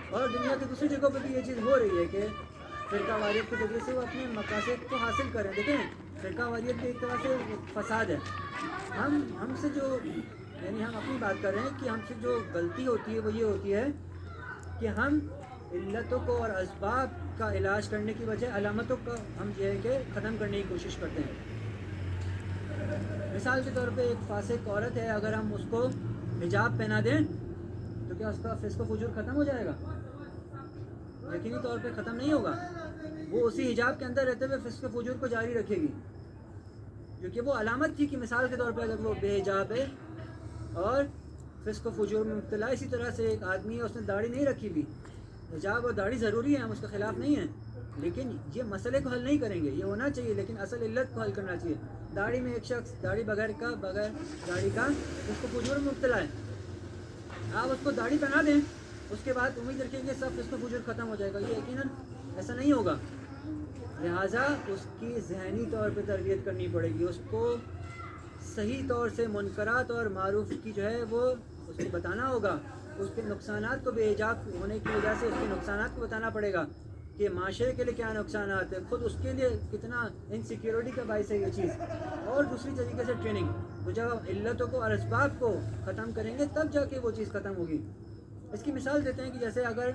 اور دنیا کی دوسری جگہوں پہ بھی یہ چیز ہو رہی ہے کہ فرقہ واریت کے ذریعے سے وہ اپنے مقاصد کو حاصل کریں. دیکھیں فرقہ واریت بھی ایک طرح سے فساد ہے. ہم سے جو یعنی ہم اپنی بات کر رہے ہیں کہ ہم سے جو غلطی ہوتی ہے وہ یہ ہوتی ہے کہ ہم علتوں کو اور اسباب کا علاج کرنے کی بجائے علامتوں کا ہم یہ ہے کہ ختم کرنے کی کوشش کرتے ہیں. مثال کے طور پہ ایک فاسق عورت ہے, اگر ہم اس کو حجاب پہنا دیں تو کیا اس کا فسق و فجور ختم ہو جائے گا؟ یقینی طور پہ ختم نہیں ہوگا. وہ اسی حجاب کے اندر رہتے ہوئے فسق و فجور کو جاری رکھے گی, کیونکہ وہ علامت تھی کہ مثال کے طور پہ اگر وہ بے حجاب ہے اور فسق و فجور میں مبتلا. اسی طرح سے ایک آدمی ہے, اس نے داڑھی نہیں رکھی بھی. حجاب اور داڑھی ضروری ہے, ہم اس کے خلاف نہیں ہیں, لیکن یہ مسئلے کو حل نہیں کریں گے. یہ ہونا چاہیے لیکن اصل علت کو حل کرنا چاہیے. داڑھی میں ایک شخص داڑھی بغیر داڑھی کا اس کو فجور میں مبتلا ہے, آپ اس کو داڑھی پہنا دیں, اس کے بعد امید رکھیں گے سب فسق و فجور ختم ہو جائے گا. یہ یقیناً ایسا نہیں ہوگا. لہٰذا اس کی ذہنی طور پہ تربیت کرنی پڑے گی, اس کو صحیح طور سے منکرات اور معروف کی جو ہے وہ اس کو بتانا ہوگا. اس کے نقصانات کو بے حجاب ہونے کی وجہ سے اس کے نقصانات کو بتانا پڑے گا کہ معاشرے کے لیے کیا نقصانات ہیں, خود اس کے لیے کتنا انسیکیورٹی کا باعث ہے یہ چیز. اور دوسری طریقے سے ٹریننگ, تو جب ہم علتوں کو اور اسباب کو ختم کریں گے تب جا کے وہ چیز ختم ہوگی. اس کی مثال دیتے ہیں کہ جیسے اگر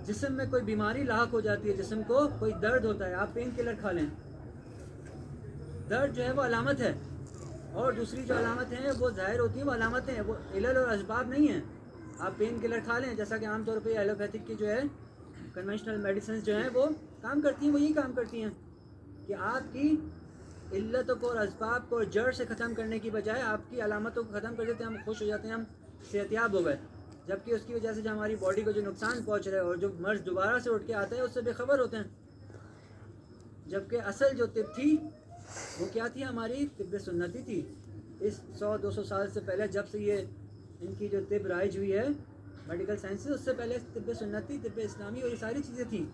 جسم میں کوئی بیماری لاحق ہو جاتی ہے, جسم کو کوئی درد ہوتا ہے, آپ پین کلر کھا لیں, درد جو ہے وہ علامت ہے, اور دوسری جو علامتیں ہیں وہ ظاہر ہوتی ہیں, وہ علامتیں وہ علل اور اسباب نہیں ہیں. آپ پین کلر کھا لیں, جیسا کہ عام طور پہ ایلوپیتھک کی جو ہے کنونشنل میڈیسنز جو ہیں وہ کام کرتی ہیں، وہ یہی کام کرتی ہیں کہ آپ کی علتوں کو اور اسباب کو جڑ سے ختم کرنے کی بجائے آپ کی علامتوں کو ختم کر دیتے ہیں، ہم خوش ہو جاتے ہیں، ہم صحت یاب ہو گئے، جبکہ اس کی وجہ سے جو ہماری باڈی کو جو نقصان پہنچ رہا ہے اور جو مرض دوبارہ سے اٹھ کے آتا ہے اس سے بے خبر ہوتے ہیں. جبکہ اصل جو طب تھی وہ کیا تھی؟ ہماری طب سنتی تھی. اس 100-200 سال سے پہلے جب سے یہ ان کی جو طب رائج ہوئی ہے میڈیکل سائنس، اس سے پہلے طب سنتی، طب اسلامی اور یہ ساری چیزیں تھیں.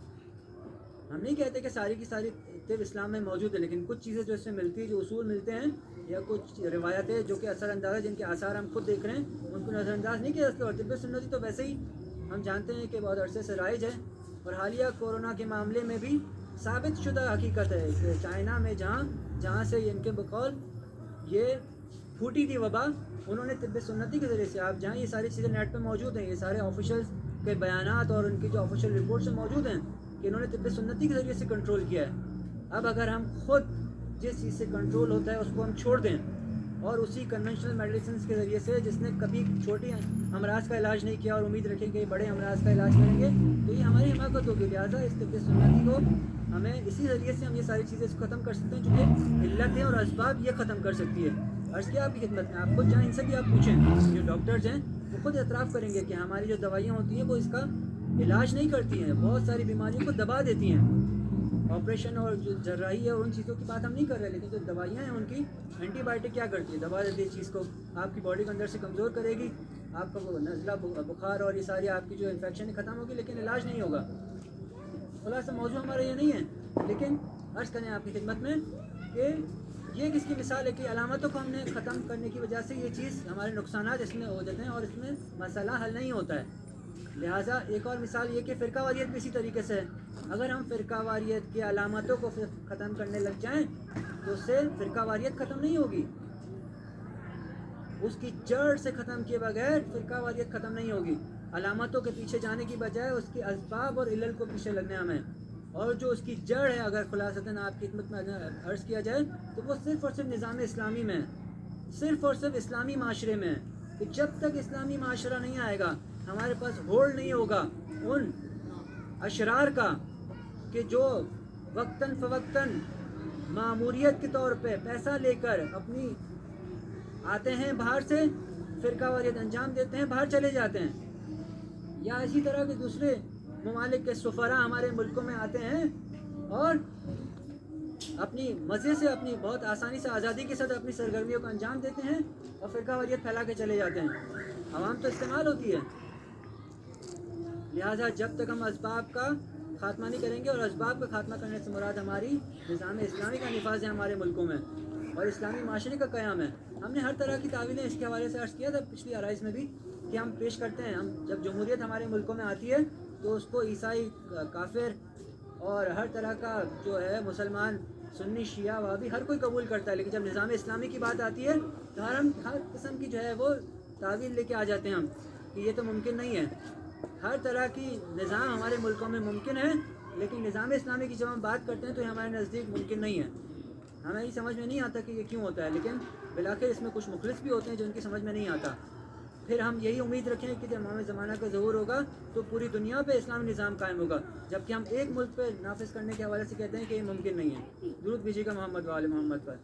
ہم نہیں کہتے کہ ساری کی ساری طب اسلام میں موجود ہے، لیکن کچھ چیزیں جو اس سے ملتی ہیں، جو اصول ملتے ہیں یا کچھ روایتیں جو کہ اثر انداز ہے، جن کے آثار ہم خود دیکھ رہے ہیں، ان کو نظر انداز نہیں کیا جاتا. اور طب سنتی تو ویسے ہی ہم جانتے ہیں کہ بہت عرصے سے رائج ہے، اور حالیہ کورونا کے معاملے میں بھی ثابت شدہ حقیقت ہے کہ چائنا میں جہاں سے ان کے بقول یہ پھوٹی تھی وبا، انہوں نے طب سنتی کے ذریعے سے، آپ جہاں یہ ساری چیزیں نیٹ پہ موجود ہیں، یہ سارے آفیشلز کے بیانات اور ان کی جو آفیشیل رپورٹس موجود ہیں کہ انہوں نے طب سنتی کے ذریعے سے کنٹرول کیا ہے. اب اگر ہم خود جس چیز سے کنٹرول ہوتا ہے اس کو ہم چھوڑ دیں اور اسی کنونشنل میڈیسنس کے ذریعے سے جس نے کبھی چھوٹی امراض کا علاج نہیں کیا اور امید رکھیں کہ بڑے امراض کا علاج کریں گے، تو یہ ہماری حماقت ہوگی. لہٰذا اس طب سنتی کو ہمیں اسی ذریعے سے ہم یہ ساری چیزیں ختم کر سکتے ہیں، چونکہ علتیں اور اسباب یہ ختم کر سکتی ہے. عرض کیا آپ کی خدمت میں، آپ خود جائیں، ان سے بھی آپ پوچھیں، جو ڈاکٹرز ہیں وہ خود اعتراف کریں گے کہ ہماری جو دوائیاں ہوتی ہیں وہ اس کا علاج نہیں کرتی ہیں، بہت ساری بیماریوں کو دبا دیتی ہیں. آپریشن اور جو جراحی ہے ان چیزوں کی بات ہم نہیں کر رہے، لیکن جو دوائیاں ہیں ان کی اینٹی بائیوٹک کیا کرتی ہے؟ دبا دیتی ہے چیز کو، آپ کی باڈی کے اندر سے کمزور کرے گی، آپ کا وہ نزلہ بخار اور یہ ساری آپ کی جو انفیکشن ختم ہوگی، لیکن علاج نہیں ہوگا. خلاصہ موضوع ہمارا یہ نہیں ہے، لیکن عرض کریں آپ کی خدمت میں کہ یہ کس کی مثال ہے کہ علامتوں کو ہم نے ختم کرنے کی وجہ سے یہ چیز ہمارے نقصانات اس میں ہو جاتے ہیں اور اس میں مسئلہ حل نہیں ہوتا ہے. لہٰذا ایک اور مثال یہ کہ فرقہ واریت بھی اسی طریقے سے ہے. اگر ہم فرقہ واریت کی علامتوں کو ختم کرنے لگ جائیں تو اس سے فرقہ واریت ختم نہیں ہوگی. اس کی جڑ سے ختم کیے بغیر فرقہ واریت ختم نہیں ہوگی. علامتوں کے پیچھے جانے کی بجائے اس کی اسباب اور علل کو پیچھے لگنے ہمیں، اور جو اس کی جڑ ہے اگر خلاصتاً آپ کی خدمت میں عرض کیا جائے تو وہ صرف اور صرف نظام اسلامی میں ہے، صرف اور صرف اسلامی معاشرے میں ہے. کہ جب تک اسلامی معاشرہ نہیں آئے گا، ہمارے پاس ہولڈ نہیں ہوگا ان اشرار کا کہ جو وقتاً فوقتاً ماموریت کے طور پہ پیسہ لے کر اپنی آتے ہیں باہر سے، فرقہ واریت انجام دیتے ہیں، باہر چلے جاتے ہیں. یا اسی طرح کے دوسرے ممالک کے سفراء ہمارے ملکوں میں آتے ہیں اور اپنی مزے سے، اپنی بہت آسانی سے، آزادی کے ساتھ اپنی سرگرمیوں کو انجام دیتے ہیں اور فرقہ واریت پھیلا کے چلے جاتے ہیں. عوام تو استعمال ہوتی ہے. لہٰذا جب تک ہم اسباب کا خاتمہ نہیں کریں گے، اور اسباب کا خاتمہ کرنے سے مراد ہماری نظام اسلامی کا نفاذ ہے ہمارے ملکوں میں اور اسلامی معاشرے کا قیام ہے. ہم نے ہر طرح کی تعویلیں اس کے حوالے سے عرض کیا تھا پچھلی آرائز میں بھی کہ ہم پیش کرتے ہیں. ہم جب جمہوریت ہمارے ملکوں میں آتی ہے تو اس کو عیسائی، کافر اور ہر طرح کا جو ہے مسلمان، سنی، شیعہ، وہابی، ہر کوئی قبول کرتا ہے. لیکن جب نظام اسلامی کی بات آتی ہے تو ہر قسم کی جو ہے وہ تعویل لے کے آ جاتے ہیں ہم کہ یہ تو ممکن نہیں ہے. ہر طرح کی نظام ہمارے ملکوں میں ممکن ہے، لیکن نظام اسلامی کی جب ہم بات کرتے ہیں تو یہ ہمارے نزدیک ممکن نہیں ہے. ہمیں یہ سمجھ میں نہیں آتا کہ یہ کیوں ہوتا ہے، لیکن بالآخر اس میں کچھ مخلص بھی ہوتے ہیں جو ان کی سمجھ میں نہیں آتا. پھر ہم یہی امید رکھیں کہ جب امام زمانہ کا ظہور ہوگا تو پوری دنیا پہ اسلامی نظام قائم ہوگا، جبکہ ہم ایک ملک پہ نافذ کرنے کے حوالے سے کہتے ہیں کہ یہ ممکن نہیں ہے. درود بھیجیے گا محمد و آل محمد پر.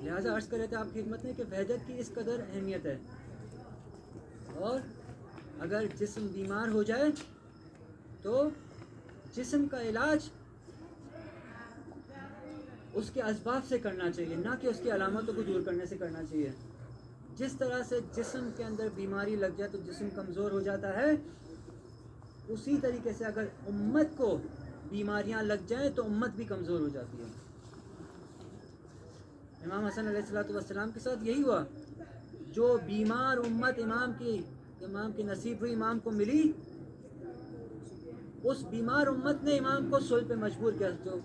لہٰذا عرض کر رہے تھے آپ کی خدمت میں کہ وحدت کی اس قدر اہمیت ہے، اور اگر جسم بیمار ہو جائے تو جسم کا علاج اس کے اسباب سے کرنا چاہیے، نہ کہ اس کی علامتوں کو دور کرنے سے کرنا چاہیے. جس طرح سے جسم کے اندر بیماری لگ جائے تو جسم کمزور ہو جاتا ہے، اسی طریقے سے اگر امت کو بیماریاں لگ جائیں تو امت بھی کمزور ہو جاتی ہے. امام حسن علیہ السلام کے ساتھ یہی ہوا. جو بیمار امت امام کی نصیب ہوئی، امام کو ملی، اس بیمار امت نے امام کو صلح پہ مجبور کیا. جو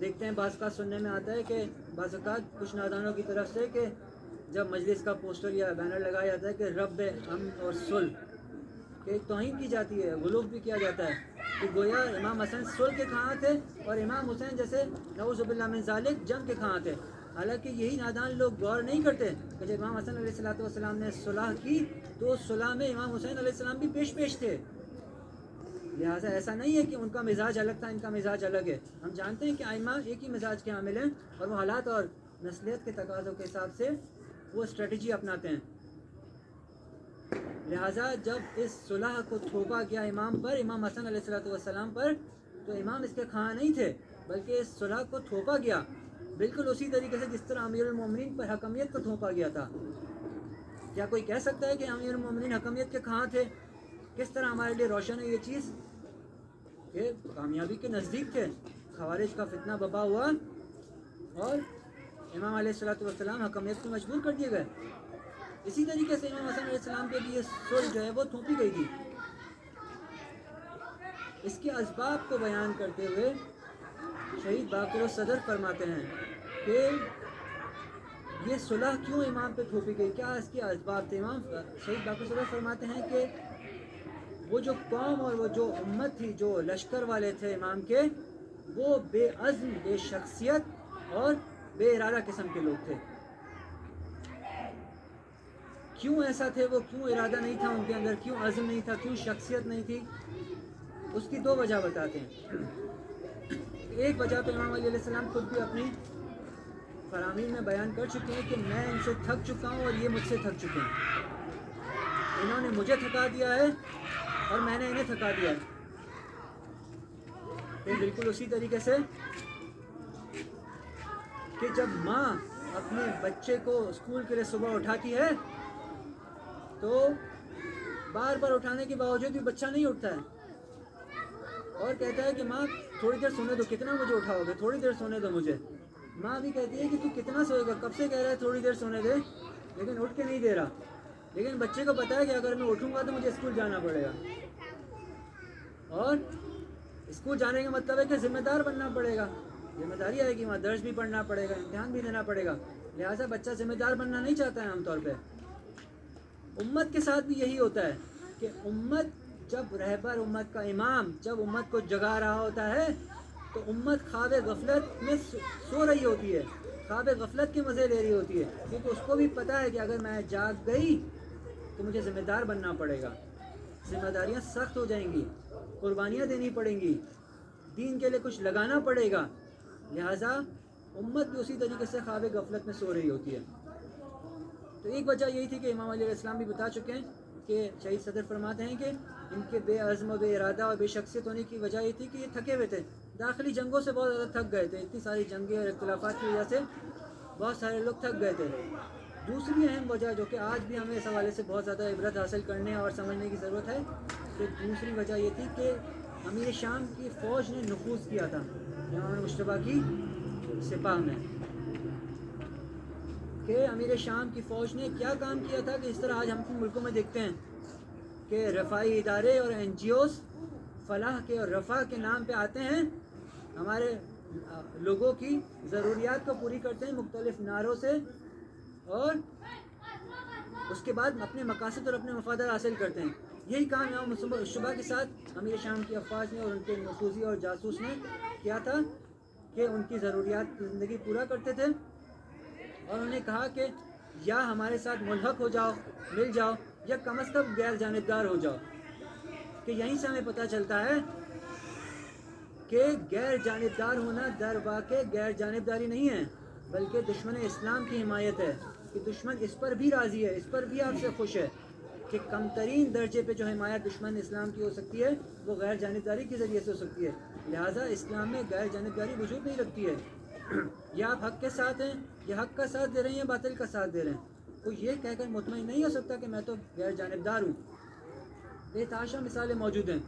دیکھتے ہیں بعض کا سننے میں آتا ہے کہ بعض اوقات کچھ نادانوں کی طرف سے کہ جب مجلس کا پوسٹر یا بینر لگایا جاتا ہے کہ رب امن اور صلح، کہ توہین کی جاتی ہے، غلوف بھی کیا جاتا ہے کہ گویا امام حسن صلح کے کہاں تھے اور امام حسین جیسے نعوذ باللہ من ذالک جنگ کے کہاں تھے. حالانکہ یہی نادان لوگ غور نہیں کرتے کہ جب امام حسن علیہ السلام نے صلح کی تو صلح میں امام حسین علیہ السلام بھی پیش تھے. لہٰذا ایسا نہیں ہے کہ ان کا مزاج الگ تھا، ان کا مزاج الگ ہے. ہم جانتے ہیں کہ ائمہ ایک ہی مزاج کے حامل ہیں اور وہ حالات اور نسلیت کے تقاضوں کے حساب سے وہ اسٹریٹجی اپناتے ہیں. لہٰذا جب اس صلح کو تھوپا گیا امام حسن علیہ السلام پر، تو امام اس کے خواہاں نہیں تھے بلکہ اس صلح کو تھوپا گیا بالکل اسی طریقے سے جس طرح امیر المومنین پر حکمیت کو تھوپا گیا تھا. کیا کوئی کہہ سکتا ہے کہ امیر المومنین حکمیت کے خواہاں تھے؟ کس طرح ہمارے لیے روشن ہے یہ چیز کہ کامیابی کے نزدیک تھے. خوارج کا فتنہ بپا ہوا اور امام علیہ السلام حکمیت کو مجبور کر دیے گئے. اسی طریقے سے امام حسن علیہ السلام پہ بھی یہ صلح جو ہے وہ تھوپی گئی تھی. اس کے اسباب کو بیان کرتے ہوئے شہید باقر الصدر فرماتے ہیں کہ یہ صلح کیوں امام پہ تھوپی گئی، کیا اس کے اسباب تھے. امام شہید باقر الصدر فرماتے ہیں کہ وہ جو قوم اور وہ جو امت تھی، جو لشکر والے تھے امام کے، وہ بے عزم، بے شخصیت اور بے ارادہ قسم کے لوگ تھے. کیوں ایسا تھے وہ، کیوں ارادہ نہیں تھا ان کے اندر، کیوں عزم نہیں تھا، کیوں شخصیت نہیں تھی؟ اس کی دو وجہ بتاتے ہیں. ایک وجہ تو امام علیہ السلام خود بھی اپنی فرامین میں بیان کر چکے ہیں کہ میں ان سے تھک چکا ہوں اور یہ مجھ سے تھک چکے ہیں. انہوں نے مجھے تھکا دیا ہے اور میں نے انہیں تھکا دیا ہے. پھر بالکل اسی طریقے سے کہ جب ماں اپنے بچے کو اسکول کے لیے صبح اٹھاتی ہے تو بار بار اٹھانے کے باوجود بھی بچہ نہیں اٹھتا ہے اور کہتا ہے کہ ماں تھوڑی دیر سونے دو، کتنا مجھے اٹھاؤ گے، تھوڑی دیر سونے دو مجھے. ماں بھی کہتی ہے کہ تو کتنا سوئے گا، کب سے کہہ رہا ہے تھوڑی دیر سونے دے، لیکن اٹھ کے نہیں دے رہا. لیکن بچے کو پتا ہے کہ اگر میں اٹھوں گا تو مجھے اسکول جانا پڑے گا، اور اسکول جانے کا مطلب ہے کہ ذمہ دار بننا پڑے گا. ذمہ داری آئے گی، وہاں درس بھی پڑھنا پڑے گا، امتحان بھی دینا پڑے گا. لہٰذا بچہ ذمہ دار بننا نہیں چاہتا ہے عام طور پہ. امت کے ساتھ بھی یہی ہوتا ہے کہ امت جب رہبر، امت کا امام جب امت کو جگا رہا ہوتا ہے تو امت خواب غفلت میں سو رہی ہوتی ہے، خواب غفلت کے مزے لے رہی ہوتی ہے، کیونکہ اس کو بھی پتہ ہے کہ اگر میں جاگ گئی تو مجھے ذمہ دار بننا پڑے گا، ذمہ داریاں سخت ہو جائیں گی، قربانیاں دینی پڑیں گی، دین کے لیے کچھ لگانا پڑے گا. لہٰذا امت بھی اسی طریقے سے خواب غفلت میں سو رہی ہوتی ہے. تو ایک وجہ یہی تھی کہ امام علیہ السلام بھی بتا چکے ہیں کہ شہید صدر فرماتے ہیں کہ ان کے بے عزم و بے ارادہ اور بے شخصیت ہونے کی وجہ یہ تھی کہ یہ تھکے ہوئے تھے، داخلی جنگوں سے بہت زیادہ تھک گئے تھے. اتنی ساری جنگیں اور اختلافات کی وجہ سے بہت سارے لوگ تھک گئے تھے. دوسری اہم وجہ جو کہ آج بھی ہمیں اس حوالے سے بہت زیادہ عبرت حاصل کرنے اور سمجھنے کی ضرورت ہے، کہ دوسری وجہ یہ تھی کہ امیر شام کی فوج نے نفوذ کیا تھا امام مشتبہ کی سپاہ میں. کہ امیر شام کی فوج نے کیا کام کیا تھا کہ اس طرح آج ہم ملکوں میں دیکھتے ہیں کہ رفاہی ادارے اور این جی اوز فلاح کے اور رفاہ کے نام پہ آتے ہیں، ہمارے لوگوں کی ضروریات کو پوری کرتے ہیں مختلف نعروں سے، اور اس کے بعد اپنے مقاصد اور اپنے مفادات حاصل کرتے ہیں. یہی کام امام مشتبہ کے ساتھ امیر شام کی افواج نے اور ان کے نفوذی اور جاسوس نے کیا تھا کہ ان کی ضروریات کی زندگی پورا کرتے تھے، اور انہوں نے کہا کہ یا ہمارے ساتھ ملحق ہو جاؤ، مل جاؤ، یا کم از کم غیر جانبدار ہو جاؤ. کہ یہیں سے ہمیں پتہ چلتا ہے کہ غیر جانبدار ہونا در واقع غیر جانبداری نہیں ہے، بلکہ دشمن اسلام کی حمایت ہے. کہ دشمن اس پر بھی راضی ہے، اس پر بھی آپ سے خوش ہے کہ کم ترین درجے پہ جو حمایت دشمن اسلام کی ہو سکتی ہے وہ غیر جانبداری کے ذریعے سے ہو سکتی ہے. لہٰذا اسلام میں غیر جانبداری وجود نہیں رکھتی ہے. یا آپ حق کے ساتھ ہیں، یا حق کا ساتھ دے رہے ہیں، یا باطل کا ساتھ دے رہے ہیں. کوئی یہ کہہ کر مطمئن نہیں ہو سکتا کہ میں تو غیر جانبدار ہوں. بے تحاشا مثالیں موجود ہیں.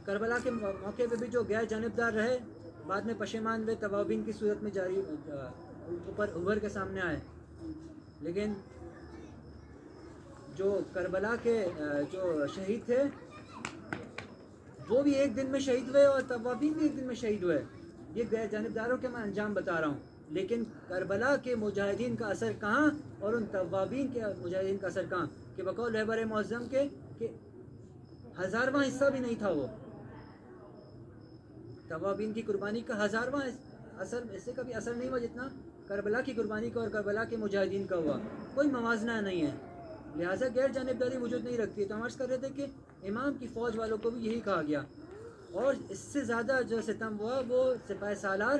کربلا کے موقع پہ بھی جو غیر جانبدار رہے بعد میں پشیمان ہوئے، توابین کی صورت میں جاری اوپر ابھر کے سامنے آئے. لیکن جو کربلا کے جو شہید تھے وہ بھی ایک دن میں شہید ہوئے اور توابین بھی ایک دن میں شہید ہوئے. یہ غیر جانبداروں کے میں انجام بتا رہا ہوں، لیکن کربلا کے مجاہدین کا اثر کہاں اور ان توابین کے مجاہدین کا اثر کہاں. کہ بقول رہبر معظم کے کہ 1000واں حصہ بھی نہیں تھا وہ توابین کی قربانی کا 1000واں اثر اس سے کبھی اثر نہیں ہوا جتنا کربلا کی قربانی کا اور کربلا کے مجاہدین کا ہوا. کوئی موازنہ نہیں ہے, لہٰذا غیر جانبداری وجود نہیں رکھتی. تو ہم عرض کر رہے تھے کہ امام کی فوج والوں کو بھی یہی کہا گیا. اور اس سے زیادہ جو ستم ہوا وہ سپاہ سالار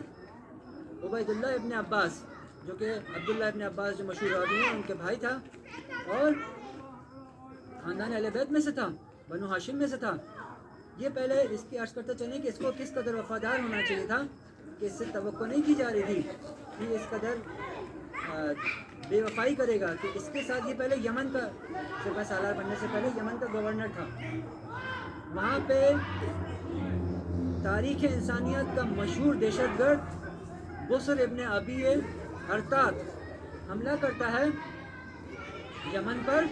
عبید اللہ ابن عباس, جو کہ عبداللہ ابن عباس جو مشہور راوی ہیں ان کے بھائی تھا اور خاندان اہل بیت میں سے تھا, بنو ہاشم میں سے تھا. یہ پہلے اس کی عرض کرتے چلیں کہ اس کو کس قدر وفادار ہونا چاہیے تھا کہ اس سے توقع نہیں کی جا رہی تھی کہ اس قدر بے وفائی کرے گا. کہ اس کے ساتھ یہ پہلے یمن کا سپاہ سالار بننے سے پہلے یمن کا گورنر تھا. وہاں پہ تاریخ انسانیت کا مشہور دہشت گرد بصر ابن ابی ارتات حملہ کرتا ہے یمن پر,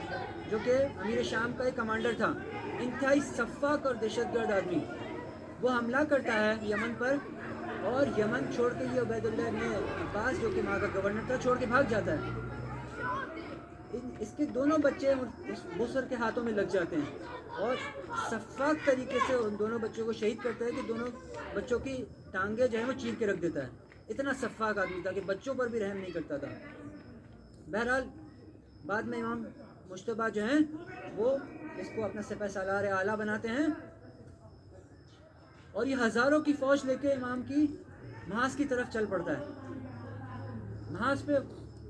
جو کہ امیر شام کا ایک کمانڈر تھا, انتہائی سفاک اور دہشت گرد آدمی. وہ حملہ کرتا ہے یمن پر اور یمن چھوڑ کے یہ عبید اللہ ابن عباس جو کہ وہاں کا گورنر تھا چھوڑ کے بھاگ جاتا ہے. اس کے دونوں بچے اس بصر کے ہاتھوں میں لگ جاتے ہیں اور سفاک طریقے سے ان دونوں بچوں کو شہید کرتا ہے کہ دونوں بچوں کی ٹانگیں جو ہیں وہ چیر کے رکھ دیتا ہے. اتنا سفاک آدمی تھا کہ بچوں پر بھی رحم نہیں کرتا تھا. بہرحال بعد میں امام مجتبیٰ جو ہیں وہ اس کو اپنا سپہ سالار اعلیٰ بناتے ہیں اور یہ ہزاروں کی فوج لے کے امام کی محاذ کی طرف چل پڑتا ہے. محاذ پہ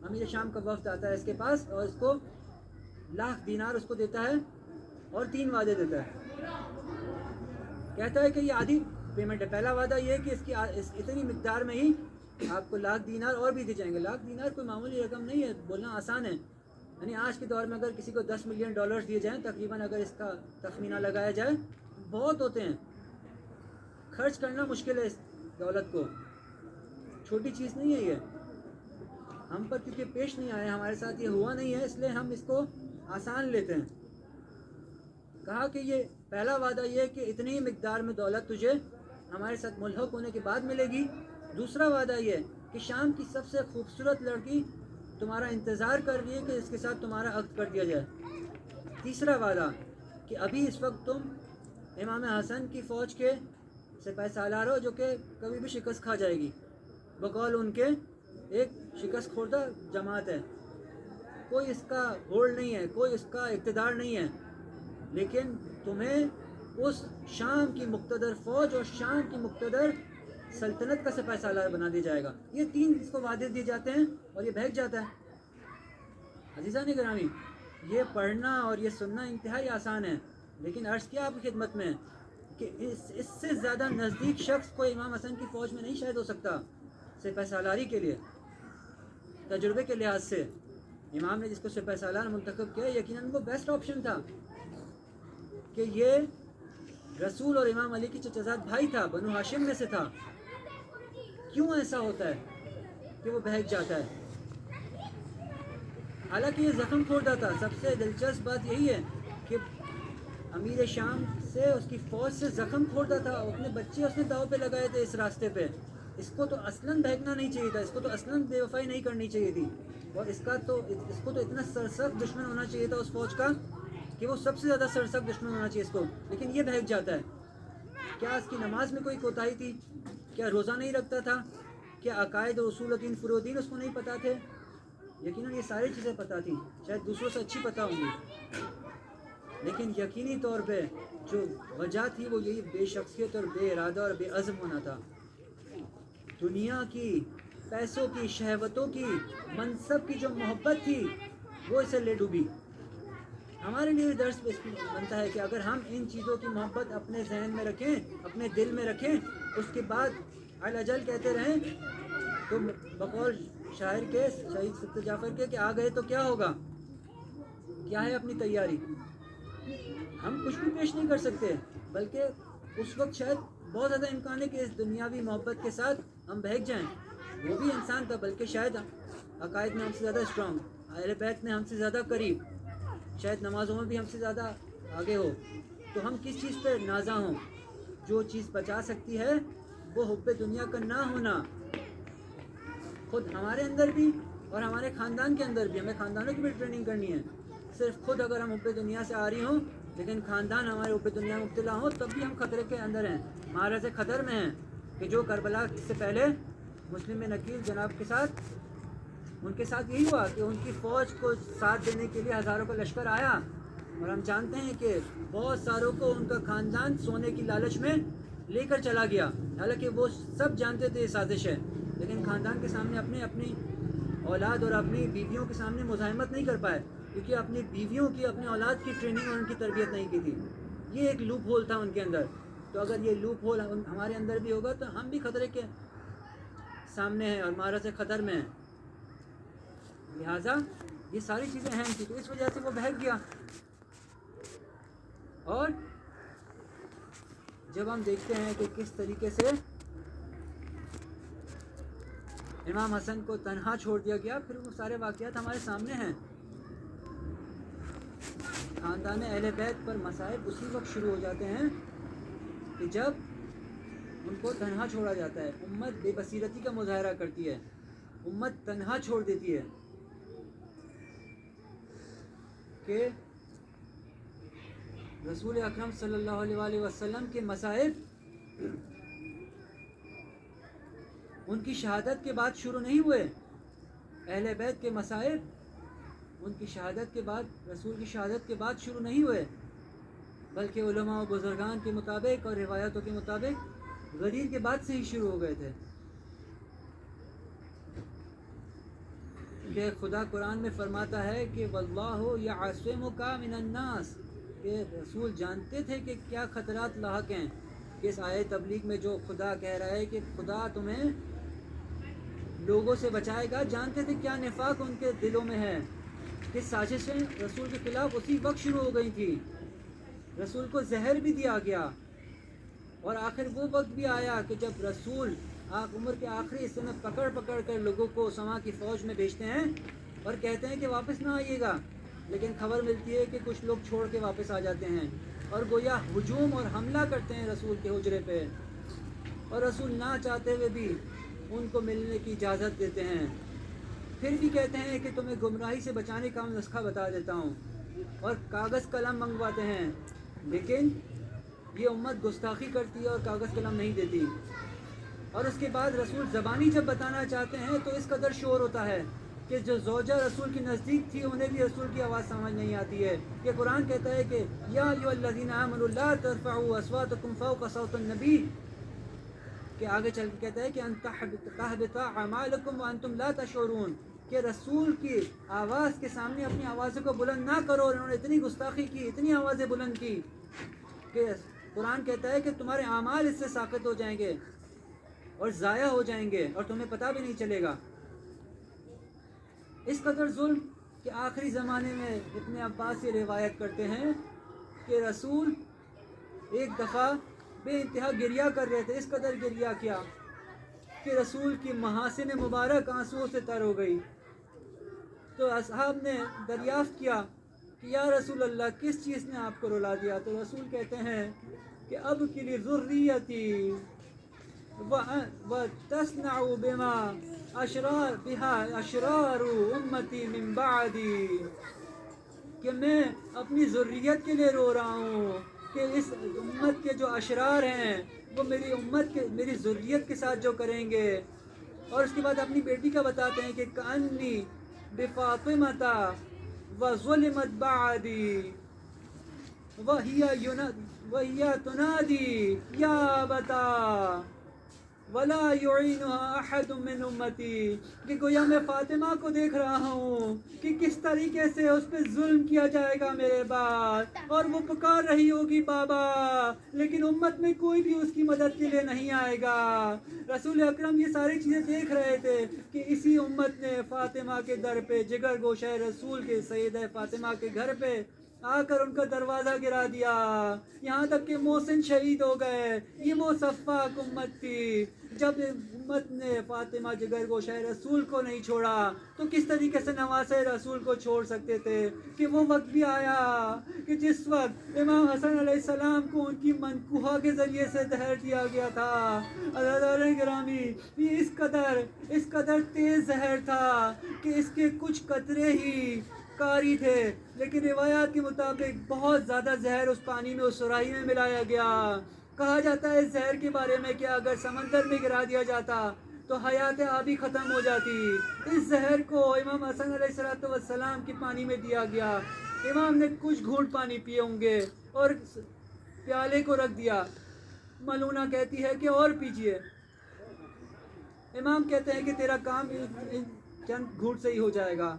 امیر شام کا وفد آتا ہے اس کے پاس اور اس کو 1,00,000 دینار اس کو دیتا ہے اور 3 وعدے دیتا ہے. کہتا ہے کہ یہ آدھی پیمنٹ ہے. پہلا وعدہ یہ ہے کہ اس کی اتنی مقدار میں ہی آپ کو 1,00,000 دینار اور بھی دی جائیں گے. 1,00,000 دینار کوئی معمولی رقم نہیں ہے, بولنا آسان ہے. یعنی آج کے دور میں اگر کسی کو $10 ملین دیے جائیں تقریباً, اگر اس کا تخمینہ لگایا جائے بہت ہوتے ہیں. خرچ کرنا مشکل ہے اس دولت کو, چھوٹی چیز نہیں ہے یہ. ہم پر کیونکہ پیش نہیں آیا, ہمارے ساتھ یہ ہوا نہیں ہے, اس لیے ہم اس کو آسان لیتے ہیں. کہا کہ یہ پہلا وعدہ یہ ہے کہ اتنی ہی مقدار میں دولت تجھے ہمارے ساتھ ملحق ہونے کے بعد ملے گی. دوسرا وعدہ یہ کہ شام کی سب سے خوبصورت لڑکی تمہارا انتظار کر رہی ہے کہ اس کے ساتھ تمہارا عقد کر دیا جائے. تیسرا وعدہ کہ ابھی اس وقت تم امام حسن کی فوج کے سپہ سالار ہو جو کہ کبھی بھی شکست کھا جائے گی. بقول ان کے ایک شکست خوردہ جماعت ہے, کوئی اس کا ہولڈ نہیں ہے, کوئی اس کا اقتدار نہیں ہے, لیکن تمہیں اس شام کی مقتدر فوج اور شام کی مقتدر سلطنت کا سپہ سالار بنا دیا جائے گا. یہ 3 اس کو وعدے دیے جاتے ہیں اور یہ بھیگ جاتا ہے. عزیزان گرامی, یہ پڑھنا اور یہ سننا انتہائی آسان ہے, لیکن عرض کیا آپ کی خدمت میں کہ اس سے زیادہ نزدیک شخص کوئی امام حسن کی فوج میں نہیں شاید ہو سکتا سپہ سالاری کے لیے. تجربے کے لحاظ سے امام نے جس کو سپہ سالار منتخب کیا یقیناً وہ بیسٹ آپشن تھا کہ یہ رسول اور امام علی کی چچزاد بھائی تھا, بنو ہاشم میں سے تھا. کیوں ایسا ہوتا ہے کہ وہ بہک جاتا ہے؟ حالانکہ یہ زخم خوردہ تھا. سب سے دلچسپ بات یہی ہے کہ امیر شام سے اس کی فوج سے زخم خوردہ تھا. اپنے بچے اس نے داؤ پہ لگائے تھے اس راستے پہ. اس کو تو اصلاً بہکنا نہیں چاہیے تھا, اس کو تو اصلاً بے وفائی نہیں کرنی چاہیے تھی, اور اس کو تو اتنا سرسخت دشمن ہونا چاہیے تھا اس فوج کا کہ وہ سب سے زیادہ سرسخت دشمن ہونا چاہیے اس کو, لیکن یہ بہک جاتا ہے. کیا اس کی نماز میں کوئی کوتاہی تھی؟ کیا روزہ نہیں رکھتا تھا؟ کیا عقائد و اصول و دین فروع و دین اس کو نہیں پتہ تھے؟ یقیناً یہ ساری چیزیں پتہ تھیں, شاید دوسروں سے اچھی پتہ ہوں گی, لیکن یقینی طور پہ جو وجہ تھی وہ یہی بے شخصیت اور بے ارادہ اور بے عزم ہونا تھا. دنیا کی, پیسوں کی, شہوتوں کی, منصب کی جو محبت تھی وہ اسے لے ڈوبی. ہمارے لیے درس بنتا ہے کہ اگر ہم ان چیزوں کی محبت اپنے ذہن میں رکھیں, اپنے دل میں رکھیں, اس کے بعد الاجل کہتے رہیں تو بقول شاعر کے شہید ستر جعفر کے کہ آ گئے تو کیا ہوگا, کیا ہے اپنی تیاری. ہم کچھ بھی پیش نہیں کر سکتے, بلکہ اس وقت شاید بہت زیادہ امکان ہے کہ اس دنیاوی محبت کے ساتھ ہم بہک جائیں. وہ بھی انسان تھا, بلکہ شاید عقائد میں ہم سے زیادہ اسٹرانگ, اہل بیت میں ہم سے زیادہ قریب, شاید نمازوں میں بھی ہم سے زیادہ آگے ہو. تو ہم کس چیز پہ نازاں ہوں؟ جو چیز بچا سکتی ہے وہ حب دنیا کا نہ ہونا. خود ہمارے اندر بھی اور ہمارے خاندان کے اندر بھی, ہمیں خاندانوں کی بھی ٹریننگ کرنی ہے. صرف خود اگر ہم حب دنیا سے آ رہی ہوں لیکن خاندان ہمارے حب دنیا میں مبتلا ہوں, تب بھی ہم خطرے کے اندر ہیں, معرض خطر میں ہیں کہ جو کربلا سے پہلے مسلم میں نقیل جناب کے ساتھ ان کے ساتھ یہی ہوا کہ ان کی فوج کو ساتھ دینے کے لیے ہزاروں کا لشکر آیا، اور ہم جانتے ہیں کہ بہت ساروں کو ان کا خاندان سونے کی لالچ میں لے کر چلا گیا، حالانکہ وہ سب جانتے تھے یہ سازش ہے، لیکن خاندان کے سامنے اپنی اولاد اور اپنی بیویوں کے سامنے مزاحمت نہیں کر پائے، کیونکہ اپنی بیویوں کی اپنی اولاد کی ٹریننگ اور ان کی تربیت نہیں کی تھی۔ یہ ایک لوپ ہول تھا ان کے اندر، تو اگر یہ لوپ ہول ہمارے اندر بھی ہوگا تو ہم بھی خطرے کے سامنے ہیں اور معرض خطر میں ہیں۔ لہٰذا یہ ساری چیزیں اہم تھیں، تو اس وجہ سے وہ بہک گیا۔ اور جب ہم دیکھتے ہیں کہ کس طریقے سے امام حسن کو تنہا چھوڑ دیا گیا، پھر وہ سارے واقعات ہمارے سامنے ہیں۔ خاندان اہل بیت پر مصائب اسی وقت شروع ہو جاتے ہیں کہ جب ان کو تنہا چھوڑا جاتا ہے۔ امت بے بصیرتی کا مظاہرہ کرتی ہے، امت تنہا چھوڑ دیتی ہے کہ رسول اکرم صلی اللہ علیہ وآلہ وسلم کے مصائب ان کی شہادت کے بعد شروع نہیں ہوئے۔ اہل بیت کے مصائب ان کی شہادت کے بعد، رسول کی شہادت کے بعد شروع نہیں ہوئے، بلکہ علماء و بزرگان کے مطابق اور روایتوں کے مطابق غدیر کے بعد سے ہی شروع ہو گئے تھے۔ کہ خدا قرآن میں فرماتا ہے کہ واللہ یعصمک من الناس، کہ رسول جانتے تھے کہ کیا خطرات لاحق ہیں۔ اس آیت تبلیغ میں جو خدا کہہ رہا ہے کہ خدا تمہیں لوگوں سے بچائے گا، جانتے تھے کیا نفاق ان کے دلوں میں ہے، کہ سازشیں رسول کے خلاف اسی وقت شروع ہو گئی تھی، رسول کو زہر بھی دیا گیا، اور آخر وہ وقت بھی آیا کہ جب رسول عمر کے آخری حصے میں پکڑ کر لوگوں کو اسامہ کی فوج میں بھیجتے ہیں اور کہتے ہیں کہ واپس نہ آئیے گا، لیکن خبر ملتی ہے کہ کچھ لوگ چھوڑ کے واپس آ جاتے ہیں اور گویا ہجوم اور حملہ کرتے ہیں رسول کے حجرے پہ، اور رسول نہ چاہتے ہوئے بھی ان کو ملنے کی اجازت دیتے ہیں، پھر بھی کہتے ہیں کہ تمہیں گمراہی سے بچانے کا نسخہ بتا دیتا ہوں، اور کاغذ قلم منگواتے ہیں، لیکن یہ امت گستاخی کرتی ہے اور کاغذ قلم نہیں دیتی۔ اور اس کے بعد رسول زبانی جب بتانا چاہتے ہیں تو اس قدر شور ہوتا ہے کہ جو زوجہ رسول کی نزدیک تھی انہیں بھی رسول کی آواز سمجھ نہیں آتی ہے، کہ قرآن کہتا ہے کہ یا ایھا الذین آمنوا لا ترفعوا اصواتکم فوق صوت النبی، کہ آگے چل کے کہتا ہے کہ ان تحبط اعمالکم وانتم لا تشعرون، کہ رسول کی آواز کے سامنے اپنی آوازوں کو بلند نہ کرو، اور انہوں نے اتنی گستاخی کی، اتنی آوازیں بلند کی کہ قرآن کہتا ہے کہ تمہارے اعمال اس سے ساقط ہو جائیں گے اور ضائع ہو جائیں گے اور تمہیں پتہ بھی نہیں چلے گا۔ اس قدر ظلم کہ آخری زمانے میں ابن عباس یہ روایت کرتے ہیں کہ رسول ایک دفعہ بے انتہا گریہ کر رہے تھے، اس قدر گریہ کیا کہ رسول کی محاسن مبارک آنسوؤں سے تر ہو گئی۔ تو اصحاب نے دریافت کیا کہ یا رسول اللہ کس چیز نے آپ کو رلا دیا؟ تو رسول کہتے ہیں کہ اب کی لذریتی وتصنع بما بها اشرار امتی من بعدی، کہ میں اپنی ذریت کے لیے رو رہا ہوں کہ اس امت کے جو اشرار ہیں وہ میری امت کے، میری ذریت کے ساتھ جو کریں گے۔ اور اس کے بعد اپنی بیٹی کا بتاتے ہیں کہ کأنی بفاطمۃ وظلمت بعدی وہی تنادی یا ابتا ولا يعينها احد من امتی، کہ گویا میں فاطمہ کو دیکھ رہا ہوں کہ کس طریقے سے اس پہ ظلم کیا جائے گا میرے بعد، اور وہ پکار رہی ہوگی بابا، لیکن امت میں کوئی بھی اس کی مدد کے لیے نہیں آئے گا۔ رسول اکرم یہ ساری چیزیں دیکھ رہے تھے کہ اسی امت نے فاطمہ کے در پہ، جگر گوشہ رسول کے سیدہ فاطمہ کے گھر پہ آ کر ان کا دروازہ گرا دیا، یہاں تک کہ محسن شہید ہو گئے۔ یہ وہ صفاق امت تھی۔ جب امت نے فاطمہ جگر گوشہ رسول کو نہیں چھوڑا تو کس طریقے سے نواسے رسول کو چھوڑ سکتے تھے؟ کہ وہ وقت بھی آیا کہ جس وقت امام حسن علیہ السلام کو ان کی منکوحہ کے ذریعے سے زہر دیا گیا تھا۔ عزیزان گرامی، یہ اس قدر تیز زہر تھا کہ اس کے کچھ قطرے ہی کاری تھے، لیکن روایات کے مطابق بہت زیادہ زہر اس پانی میں، اس سراہی میں ملایا گیا۔ کہا جاتا ہے اس زہر کے بارے میں کہ اگر سمندر میں گرا دیا جاتا تو حیات آبی ختم ہو جاتی. اس زہر کو امام حسن علیہ السلام کے پانی میں دیا گیا. امام نے کچھ گھونٹ پانی پیے ہوں گے اور پیالے کو رکھ دیا. ملونہ کہتی ہے کہ اور پیجئے. امام کہتے ہیں کہ تیرا کام چند گھونٹ سے ہی ہو جائے گا.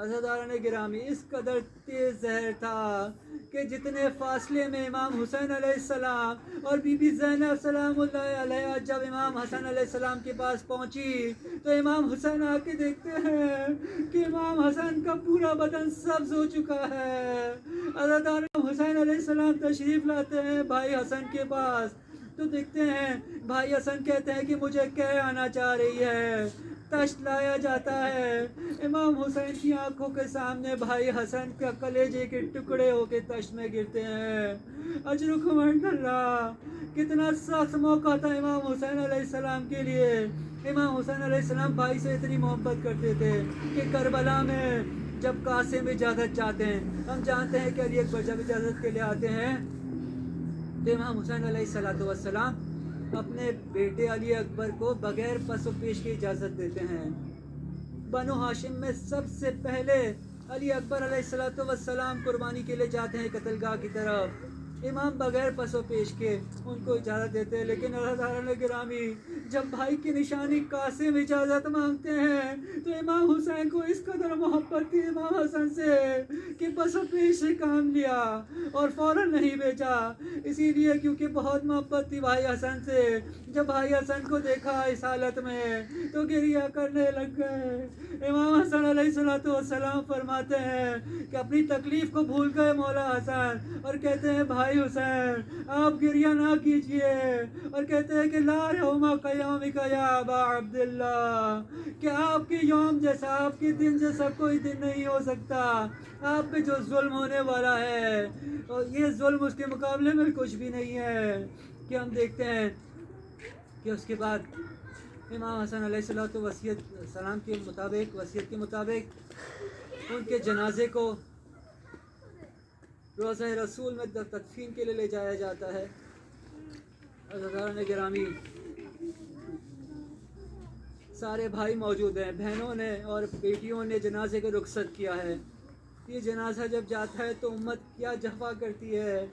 عزیزان گرامی، اس قدر تیز زہر تھا کہ جتنے فاصلے میں امام حسین علیہ السلام اور بی بی زینب سلام اللہ علیہ جب امام حسن علیہ السلام کے پاس پہنچی تو امام حسین آ کے دیکھتے ہیں کہ امام حسن کا پورا بدن سبز ہو چکا ہے. عزیزان حسین علیہ السلام تشریف لاتے ہیں بھائی حسن کے پاس تو دیکھتے ہیں بھائی حسن کہتے ہیں کہ مجھے کہہ آنا چاہ رہی ہے. تشت لایا جاتا ہے. امام حسین کی آنکھوں کے سامنے بھائی حسن کا کلیجے کے ٹکڑے ہو کے تشت میں گرتے ہیں. اجرکم عند اللہ. کتنا سخت موقع تھا امام حسین علیہ السلام کے لیے. امام حسین علیہ السلام بھائی سے اتنی محبت کرتے تھے کہ کربلا میں جب قاسم اجازت چاہتے ہیں، ہم جانتے ہیں کہ علی اکبر جب اجازت کے لیے آتے ہیں تو امام حسین علیہ السلام اپنے بیٹے علی اکبر کو بغیر پس و پیش کی اجازت دیتے ہیں. بنو ہاشم میں سب سے پہلے علی اکبر علیہ السلام قربانی کے لیے جاتے ہیں قتل گاہ کی طرف. امام بغیر پس و پیش کے ان کو اجازت دیتے ہیں. لیکن عزیزان گرامی، جب بھائی کی نشانی قاسم اجازت مانگتے ہیں تو امام حسین کو اس قدر محبت تھی امام حسن سے کہ پس و پیش سے کام لیا اور فوراً نہیں بھیجا. اسی لیے کیونکہ بہت محبت تھی بھائی حسن سے، جب بھائی حسن کو دیکھا اس حالت میں تو گریہ کرنے لگ گئے. امام حسن علیہ السلام فرماتے ہیں کہ اپنی تکلیف کو بھول گئے مولا حسن اور کہتے ہیں بھائی حسین آپ گریہ نہ کیجئے، اور کہتے ہیں کہ لا یوم قیامک یا ابا عبداللہ، کہ آپ کے یوم جیسا، آپ کے دن جیسا کوئی دن نہیں ہو سکتا. آپ پہ جو ظلم ہونے والا ہے اور یہ ظلم اس کے مقابلے میں کچھ بھی نہیں ہے. کہ ہم دیکھتے ہیں کہ اس کے بعد امام حسن علیہ السلام کے مطابق، وصیت کے مطابق ان کے جنازے کو روضہ رسول میں تدفین کے لیے لے جایا جاتا ہے. عزیزان گرامی، سارے بھائی موجود ہیں، بہنوں نے اور بیٹیوں نے جنازے کو رخصت کیا ہے. یہ جنازہ جب جاتا ہے تو امت کیا جفا کرتی ہے،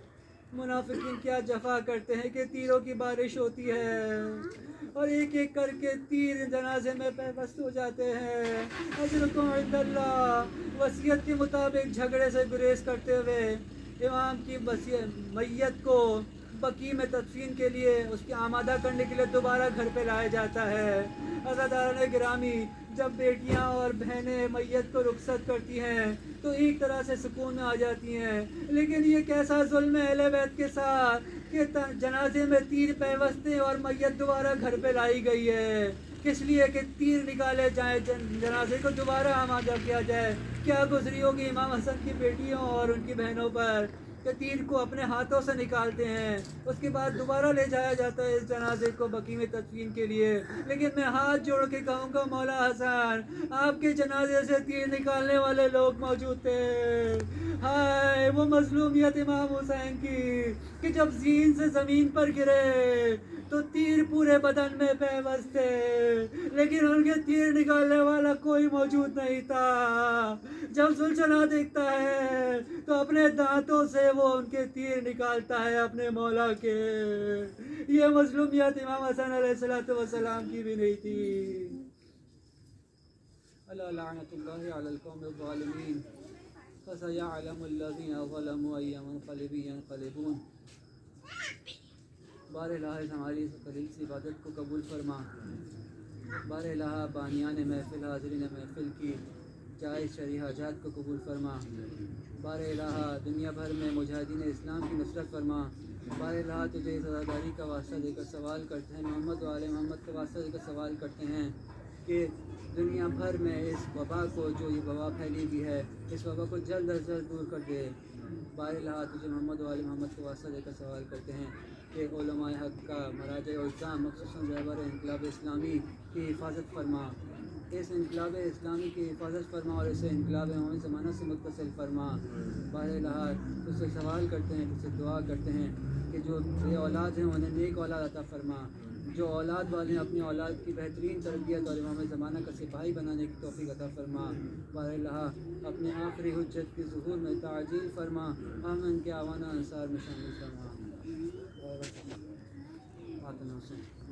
منافقین کیا جفا کرتے ہیں کہ تیروں کی بارش ہوتی ہے اور ایک ایک کر کے تیر جنازے میں پیوست ہو جاتے ہیں. اجرکم عند اللہ. وصیت کے مطابق جھگڑے سے گریز کرتے ہوئے امام کی میت کو بقیع میں تدفین کے لیے، اس کی آمادہ کرنے کے لیے دوبارہ گھر پہ لایا جاتا ہے. عزیزان گرامی، جب بیٹیاں اور بہنیں میت کو رخصت کرتی ہیں تو ایک طرح سے سکون میں آ جاتی ہیں. لیکن یہ کیسا ظلم ہے اہل بیت کے ساتھ کہ جنازے میں تیر پیوستے اور میت دوبارہ گھر پہ لائی گئی ہے، کس لیے کہ تیر نکالے جائیں، جنازے کو دوبارہ آمادہ کیا جائے. کیا گزری ہوگی امام حسن کی بیٹیوں اور ان کی بہنوں پر کہ تیر کو اپنے ہاتھوں سے نکالتے ہیں، اس کے بعد دوبارہ لے جایا جاتا ہے اس جنازے کو بقیع میں تدفین کے لیے. لیکن میں ہاتھ جوڑ کے کہوں گا مولا حسن، آپ کے جنازے سے تیر نکالنے والے لوگ موجود تھے. ہائے وہ مظلومیت امام حسین کی کہ جب زین سے زمین پر گرے تو تیر پورے بدن میں پیوست تھے، لیکن ان کے تیر نکالنے والا کوئی موجود نہیں تھا. جب زلجھنا دیکھتا ہے تو اپنے دانتوں سے وہ ان کے تیر نکالتا ہے اپنے مولا کے. یہ مظلومیت امام حسن علیہ السلام کی بھی نہیں تھی. الا لعنت اللہ علی القوم الظالمین فسيعلم الذين ظلموا أي منقلب ينقلبون. بار الہ ہماری اس قلیل سی عبادت کو قبول فرما. بار الہ بانیان محفل، حاضرین محفل کی جائز شرعی حاجات کو قبول فرما. بار الہ دنیا بھر میں مجاہدین اسلام کی نصرت فرما. بار الہ تجھے اس عزاداری کا واسطہ دے کر سوال کرتے ہیں، محمد و آل محمد کا واسطہ دے کر سوال کرتے ہیں کہ دنیا بھر میں اس وبا کو، جو یہ وبا پھیلی ہوئی ہے، اس وبا کو جلد از جلد دور کر دے. بار الہ تجھے محمد و آل محمد کا واسطہ دے کر سوال کرتے ہیں کہ علماء حق کا مراجع الزام مخصوصاً رہبر انقلاب اسلامی کی حفاظت فرما. اس انقلاب اسلامی کی حفاظت فرما اور اسے انقلاب عوامی زمانہ سے متصل فرما. بار الہ تجھ سے سوال کرتے ہیں، تجھ سے دعا کرتے ہیں کہ جو بے اولاد ہیں انہیں نیک اولاد عطا فرما، جو اولاد والے ہیں اپنی اولاد کی بہترین تربیت اور امام زمانہ کا سپاہی بنانے کی توفیق عطا فرما. بار اللہ اپنے آخری حجت کی ظہور میں تعجیل فرما. ہم ان کے آوانہ انصار میں شامل فرما.